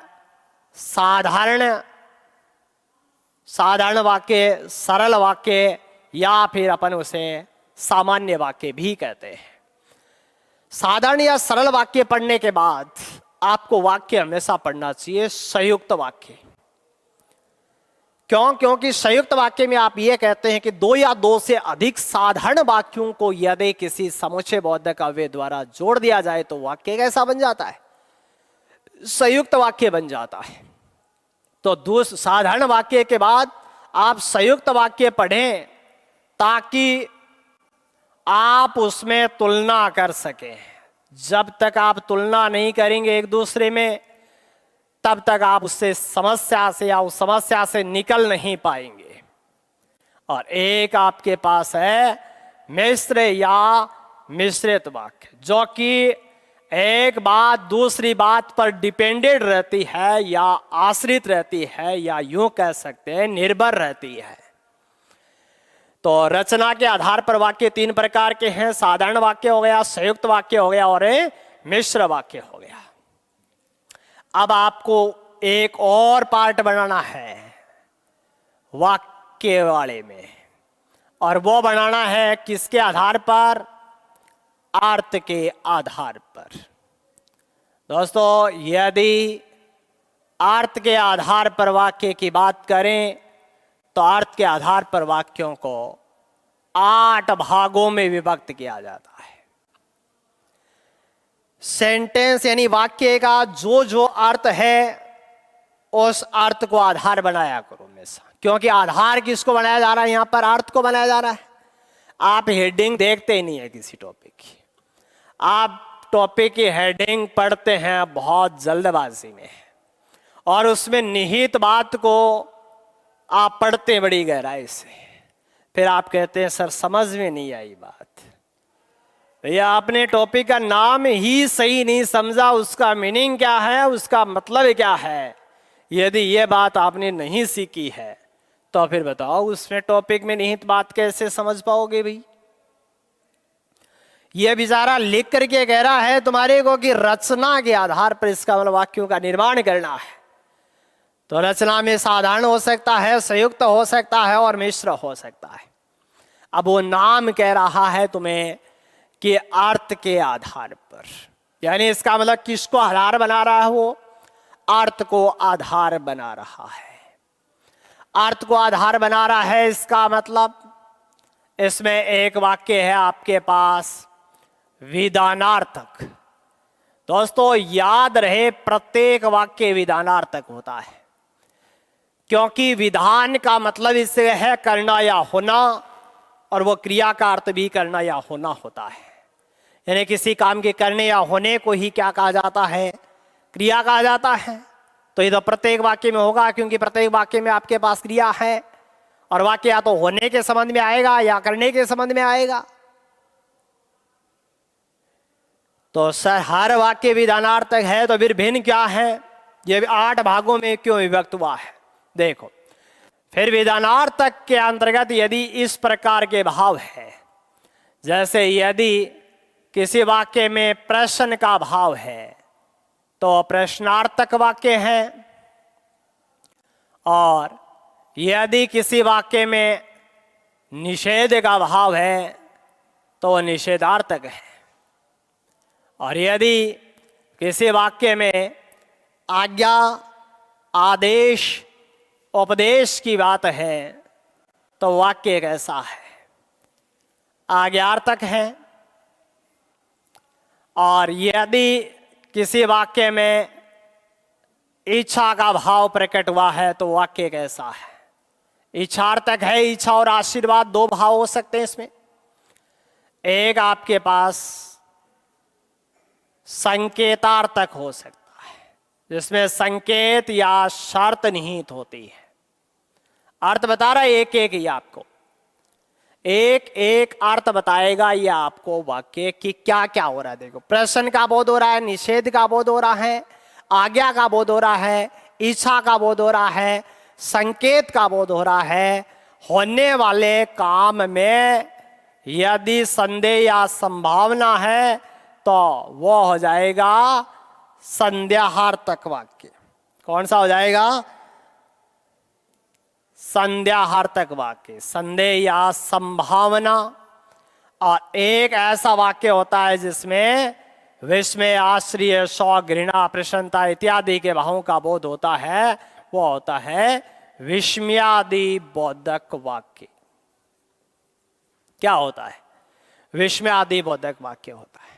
साधारण वाक्य, सरल वाक्य, या फिर अपन उसे सामान्य वाक्य भी कहते हैं। साधारण या सरल वाक्य पढ़ने के बाद आपको वाक्य हमेशा पढ़ना चाहिए संयुक्त वाक्य। क्यों? क्योंकि संयुक्त वाक्य में आप ये कहते हैं कि दो या दो से अधिक साधारण वाक्यों को यदि किसी समुच्चय बोधक अव्यय द्वारा जोड़ दिया जाए तो वाक्य कैसा बन जाता है? संयुक्त वाक्य बन जाता है। तो साधारण वाक्य के बाद आप संयुक्त वाक्य पढ़ें ताकि आप उसमें तुलना कर सकें। जब तक आप तुलना नहीं करेंगे एक दूसरे में, तब तक आप उससे समस्या से या उस समस्या से निकल नहीं पाएंगे। और एक आपके पास है मिश्र या मिश्रित वाक्य, जो कि एक बात दूसरी बात पर डिपेंडेंट रहती है या आश्रित रहती है, या यूं कह सकते हैं निर्भर रहती है। तो रचना के आधार पर वाक्य तीन प्रकार के हैं, साधारण वाक्य हो गया, संयुक्त वाक्य हो गया और मिश्र वाक्य हो गया। अब आपको एक और पार्ट बनाना है वाक्य वाले में, और वो बनाना है किसके आधार पर? अर्थ के आधार पर। दोस्तों, यदि अर्थ के आधार पर वाक्य की बात करें तो अर्थ के आधार पर वाक्यों को 8 भागों में विभक्त किया जाता है। सेंटेंस यानी वाक्य का जो जो अर्थ है उस अर्थ को आधार बनाया करो हमेशा, क्योंकि आधार किसको बनाया जा रहा है? यहां पर अर्थ को बनाया जा रहा है। आप हेडिंग देखते ही नहीं है किसी टॉपिक की, आप टॉपिक की हेडिंग पढ़ते हैं बहुत जल्दबाजी में, और उसमें निहित बात को आप पढ़ते बड़ी गहराई से, फिर आप कहते हैं सर समझ में नहीं आई बात। या आपने टॉपिक का नाम ही सही नहीं समझा, उसका मीनिंग क्या है, उसका मतलब क्या है। यदि ये बात आपने नहीं सीखी है तो फिर बताओ उसमें टॉपिक में निहित बात कैसे समझ पाओगे भाई। ये बेचारा लिख करके कह रहा है तुम्हारे को कि रचना के आधार पर इसका मतलब वाक्यों का निर्माण करना है। तो रचना में साधारण हो सकता है, संयुक्त हो सकता है और मिश्र हो सकता है। अब वो नाम कह रहा है तुम्हें कि अर्थ के आधार पर, यानी इसका मतलब किसको आधार बना रहा है? वो अर्थ को आधार बना रहा है। अर्थ को आधार बना रहा है, इसका मतलब इसमें एक वाक्य है आपके पास विधानार्थक। दोस्तों याद रहे, प्रत्येक वाक्य विधानार्थक होता है, क्योंकि विधान का मतलब इससे है करना या होना, और वो क्रिया का अर्थ भी करना या होना होता है। यानी किसी काम के करने या होने को ही क्या कहा जाता है? क्रिया कहा जाता है। तो ये तो प्रत्येक वाक्य में होगा, क्योंकि प्रत्येक वाक्य में आपके पास क्रिया है, और वाक्य या तो होने के संबंध में आएगा या करने के संबंध में आएगा। तो सर हर वाक्य विधानार्थक है, तो फिर भिन्न क्या है? ये 8 भागों में क्यों विभक्त हुआ है? देखो, फिर विधानार्थक के अंतर्गत यदि इस प्रकार के भाव है, जैसे यदि किसी वाक्य में प्रश्न का भाव है तो प्रश्नार्थक वाक्य है, और यदि किसी वाक्य में निषेध का भाव है तो वह निषेधार्थक है, और यदि किसी वाक्य में आज्ञा, आदेश, उपदेश की बात है तो वाक्य कैसा है? आज्ञार्थक है। और यदि किसी वाक्य में इच्छा का भाव प्रकट हुआ है तो वाक्य कैसा है? इच्छार्थक है। इच्छा और आशीर्वाद 2 भाव हो सकते हैं इसमें। एक आपके पास संकेतार्थक हो सकता है, जिसमें संकेत या शर्त निहित होती है। अर्थ बता रहा है एक एक, ये आपको एक एक अर्थ बताएगा ये आपको वाक्य कि क्या क्या हो रहा है। देखो, प्रश्न का बोध हो रहा है, निषेध का बोध हो रहा है, आज्ञा का बोध हो रहा है, इच्छा का बोध हो रहा है, संकेत का बोध हो रहा है। होने वाले काम में यदि संदेह या संभावना है तो वो हो जाएगा संदेहार्थक वाक्य। कौन सा हो जाएगा? संदेहार्थक वाक्य, संदेह या संभावना। और एक ऐसा वाक्य होता है जिसमें विस्मय, आश्चर्य, शौक, घृणा, प्रसन्नता इत्यादि के भावों का बोध होता है, वो होता है विस्मयादि बोधक वाक्य। क्या होता है? विस्मयादि बोधक वाक्य होता है।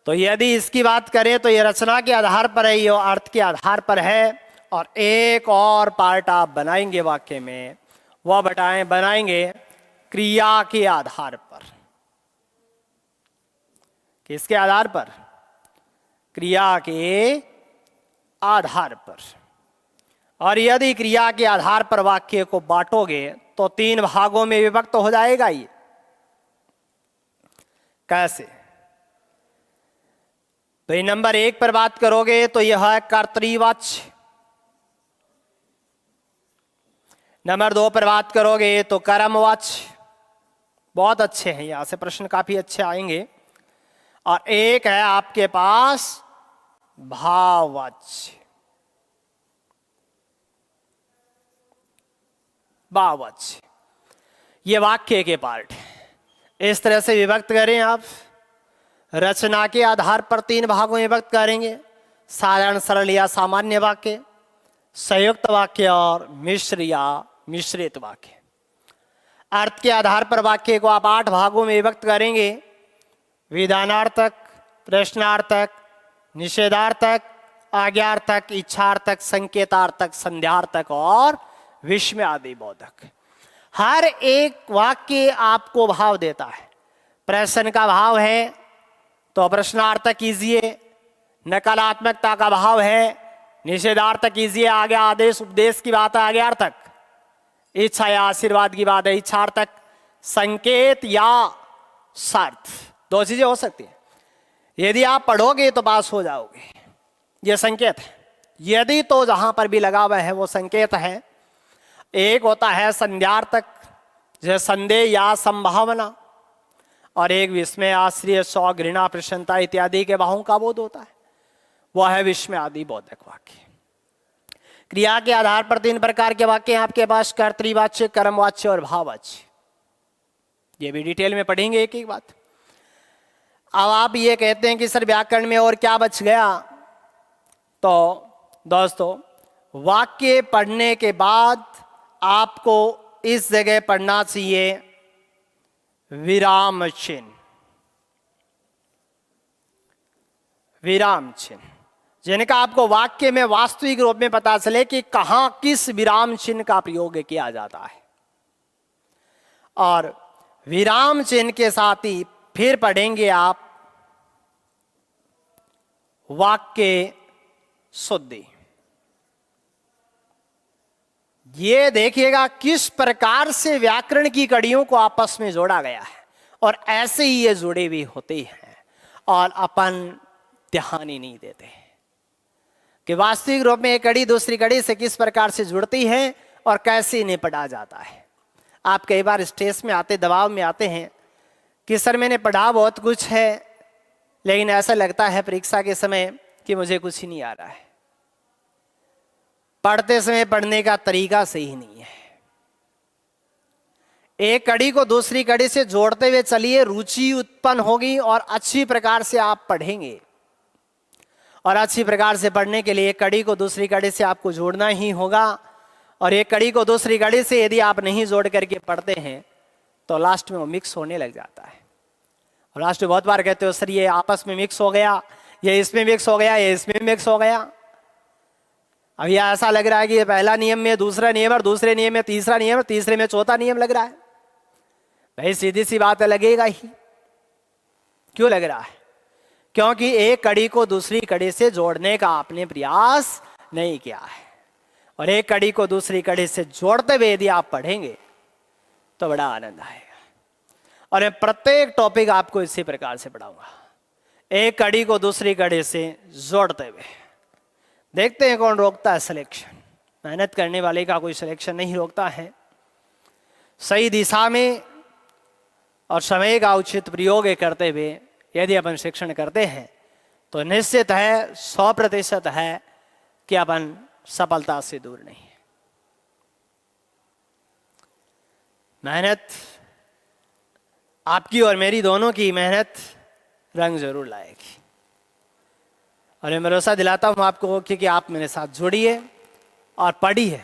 तो यदि इसकी बात करें तो ये रचना के आधार पर है, ये अर्थ के आधार पर है। और एक और पार्ट आप बनाएंगे वाक्य में, वह बनाएंगे क्रिया के आधार पर। किसके आधार पर? क्रिया के आधार पर। और यदि क्रिया के आधार पर वाक्य को बांटोगे तो 3 भागों में विभक्त हो जाएगा ये। कैसे? तो नंबर 1 पर बात करोगे तो यह है कर्तृवाच्य। नंबर 2 पर बात करोगे तो कर्मवाच्य। बहुत अच्छे हैं, यहां से प्रश्न काफी अच्छे आएंगे। और एक है आपके पास भाववाच्य। भाववाच्य ये वाक्य के पार्ट है। इस तरह से विभक्त करें आप। रचना के आधार पर 3 भागों में विभक्त करेंगे, साधारण, सरल या सामान्य वाक्य, संयुक्त वाक्य और मिश्र या मिश्रित वाक्य। अर्थ के आधार पर वाक्य को आप 8 भागों में विभक्त करेंगे, विधानार्थक, प्रश्नार्थक, निषेधार्थक, आज्ञार्थक, इच्छार्थक, संकेतार्थक, संध्यार्थक और विस्मयादि बोधक। हर एक वाक्य आपको भाव देता है। प्रश्न का भाव है तो प्रश्नार्थक कीजिए, नकारात्मकता का भाव है निषेधार्थक कीजिए, आज्ञा, आदेश, उपदेश की बात है आज्ञार्थक, इच्छा या आशीर्वाद की बात है इच्छार्थक, संकेत या शर्त। 2 चीजें हो सकती है। यदि आप पढ़ोगे तो पास हो जाओगे, यह संकेत है। यदि तो जहां पर भी लगा हुआ है वो संकेत है। एक होता है संध्यार्थक, जैसे संदेह या संभावना, और एक विस्मय, आश्चर्य, शौक, घृणा, प्रसन्नता इत्यादि के भावों का बोध होता है, वह है विस्मयादि बोधक वाक्य। क्रिया के आधार पर 3 प्रकार के वाक्य हैं आपके पास, कर्तृवाच्य, कर्मवाच्य और भाववाच्य। ये भी डिटेल में पढ़ेंगे एक एक बात। अब आप ये कहते हैं कि सर व्याकरण में और क्या बच गया, तो दोस्तों वाक्य पढ़ने के बाद आपको इस जगह पढ़ना चाहिए विराम चिन्ह। विराम चिन्ह जिनका आपको वाक्य में वास्तविक रूप में पता चले कि कहां किस विराम चिन्ह का प्रयोग किया जाता है। और विराम चिन्ह के साथ ही फिर पढ़ेंगे आप वाक्य शुद्धि। ये देखिएगा किस प्रकार से व्याकरण की कड़ियों को आपस में जोड़ा गया है, और ऐसे ही ये जुड़े भी होते हैं और अपन ध्यान ही नहीं देते कि वास्तविक रूप में एक कड़ी दूसरी कड़ी से किस प्रकार से जुड़ती है और कैसे निपटा जाता है। आप कई बार स्ट्रेस में आते, दबाव में आते हैं कि सर मैंने पढ़ा बहुत कुछ है, लेकिन ऐसा लगता है परीक्षा के समय कि मुझे कुछ ही नहीं आ रहा है। पढ़ते समय पढ़ने का तरीका सही नहीं है। एक कड़ी को दूसरी कड़ी से जोड़ते हुए चलिए, रुचि उत्पन्न होगी और अच्छी प्रकार से आप पढ़ेंगे। और अच्छी प्रकार से पढ़ने के लिए एक कड़ी को दूसरी कड़ी से आपको जोड़ना ही होगा, और एक कड़ी को दूसरी कड़ी से यदि आप नहीं जोड़ करके पढ़ते हैं तो लास्ट में वो मिक्स होने लग जाता है। और लास्ट में बहुत बार कहते हो सर ये आपस में मिक्स हो गया, ये इसमें मिक्स हो गया, ये इसमें मिक्स हो गया। अब ये ऐसा लग रहा है कि ये पहला नियम में दूसरा नियम, और दूसरे नियम में तीसरा नियम, और तीसरे में चौथा नियम लग रहा है। भाई सीधी सी बात है, लगेगा ही। क्यों लग रहा है? क्योंकि एक कड़ी को दूसरी कड़ी से जोड़ने का आपने प्रयास नहीं किया है। और एक कड़ी को दूसरी कड़ी से जोड़ते हुए यदि आप पढ़ेंगे तो बड़ा आनंद आएगा। और मैं प्रत्येक टॉपिक आपको इसी प्रकार से पढ़ाऊंगा, एक कड़ी को दूसरी कड़ी से जोड़ते हुए। देखते हैं कौन रोकता है सिलेक्शन। मेहनत करने वाले का कोई सिलेक्शन नहीं रोकता है। सही दिशा में और समय का उचित प्रयोग करते हुए यदि अपन शिक्षण करते हैं तो निश्चित है, 100% है कि अपन सफलता से दूर नहीं है। मेहनत आपकी और मेरी दोनों की मेहनत रंग जरूर लाएगी। और मैं भरोसा दिलाता हूं आपको कि आप मेरे साथ जुड़िए और पढ़िए।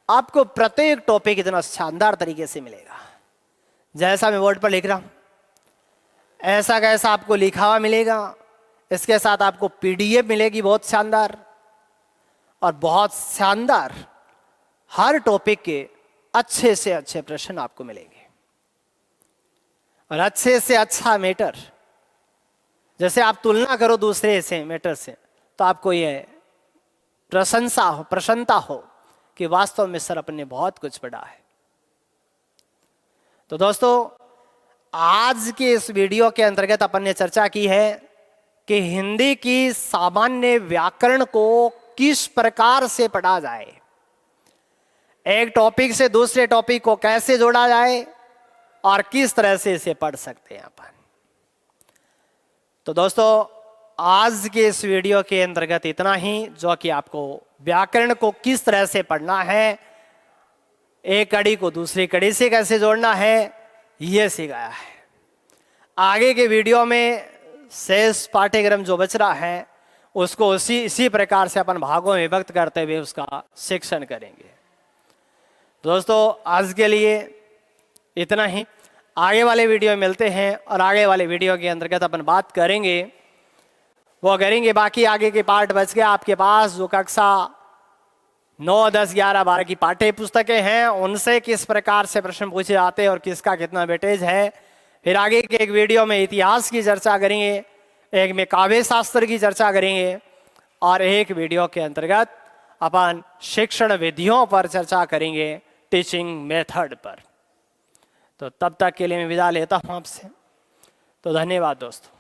आपको प्रत्येक टॉपिक इतना शानदार तरीके से मिलेगा। जैसा मैं बोर्ड पर लिख रहा हूं ऐसा कैसा आपको लिखा हुआ मिलेगा। इसके साथ आपको पीडीएफ मिलेगी बहुत शानदार, और बहुत शानदार हर टॉपिक के अच्छे से अच्छे प्रश्न आपको मिलेंगे, और अच्छे से अच्छा मैटर। जैसे आप तुलना करो दूसरे से मैटर से तो आपको यह प्रसन्नता हो कि वास्तव में सर अपन ने बहुत कुछ पढ़ा है। तो दोस्तों आज के इस वीडियो के अंतर्गत अपन ने चर्चा की है कि हिंदी की सामान्य व्याकरण को किस प्रकार से पढ़ा जाए, एक टॉपिक से दूसरे टॉपिक को कैसे जोड़ा जाए, और किस तरह से इसे पढ़ सकते हैं अपन। तो दोस्तों आज के इस वीडियो के अंतर्गत इतना ही, जो कि आपको व्याकरण को किस तरह से पढ़ना है, एक कड़ी को दूसरी कड़ी से कैसे जोड़ना है, यह सिखाया है। आगे के वीडियो में शेष पाठ्यक्रम जो बच रहा है उसको इसी प्रकार से अपन भागों में विभक्त करते हुए उसका शिक्षण करेंगे। दोस्तों आज के लिए इतना ही। आगे वाले वीडियो में मिलते हैं, और आगे वाले वीडियो के अंतर्गत अपन बात करेंगे बाकी आगे के पार्ट बच गए आपके पास। जो कक्षा 9, 10, 11, 12 की पाठ्य पुस्तकें हैं उनसे किस प्रकार से प्रश्न पूछे जाते हैं और किसका कितना वेटेज है। फिर आगे के एक वीडियो में इतिहास की चर्चा करेंगे, एक में काव्य शास्त्र की चर्चा करेंगे, और एक वीडियो के अंतर्गत अपन शिक्षण विधियों पर चर्चा करेंगे, टीचिंग मेथड पर। तो तब तक के लिए मैं विदा लेता हूँ आपसे। तो धन्यवाद दोस्तों।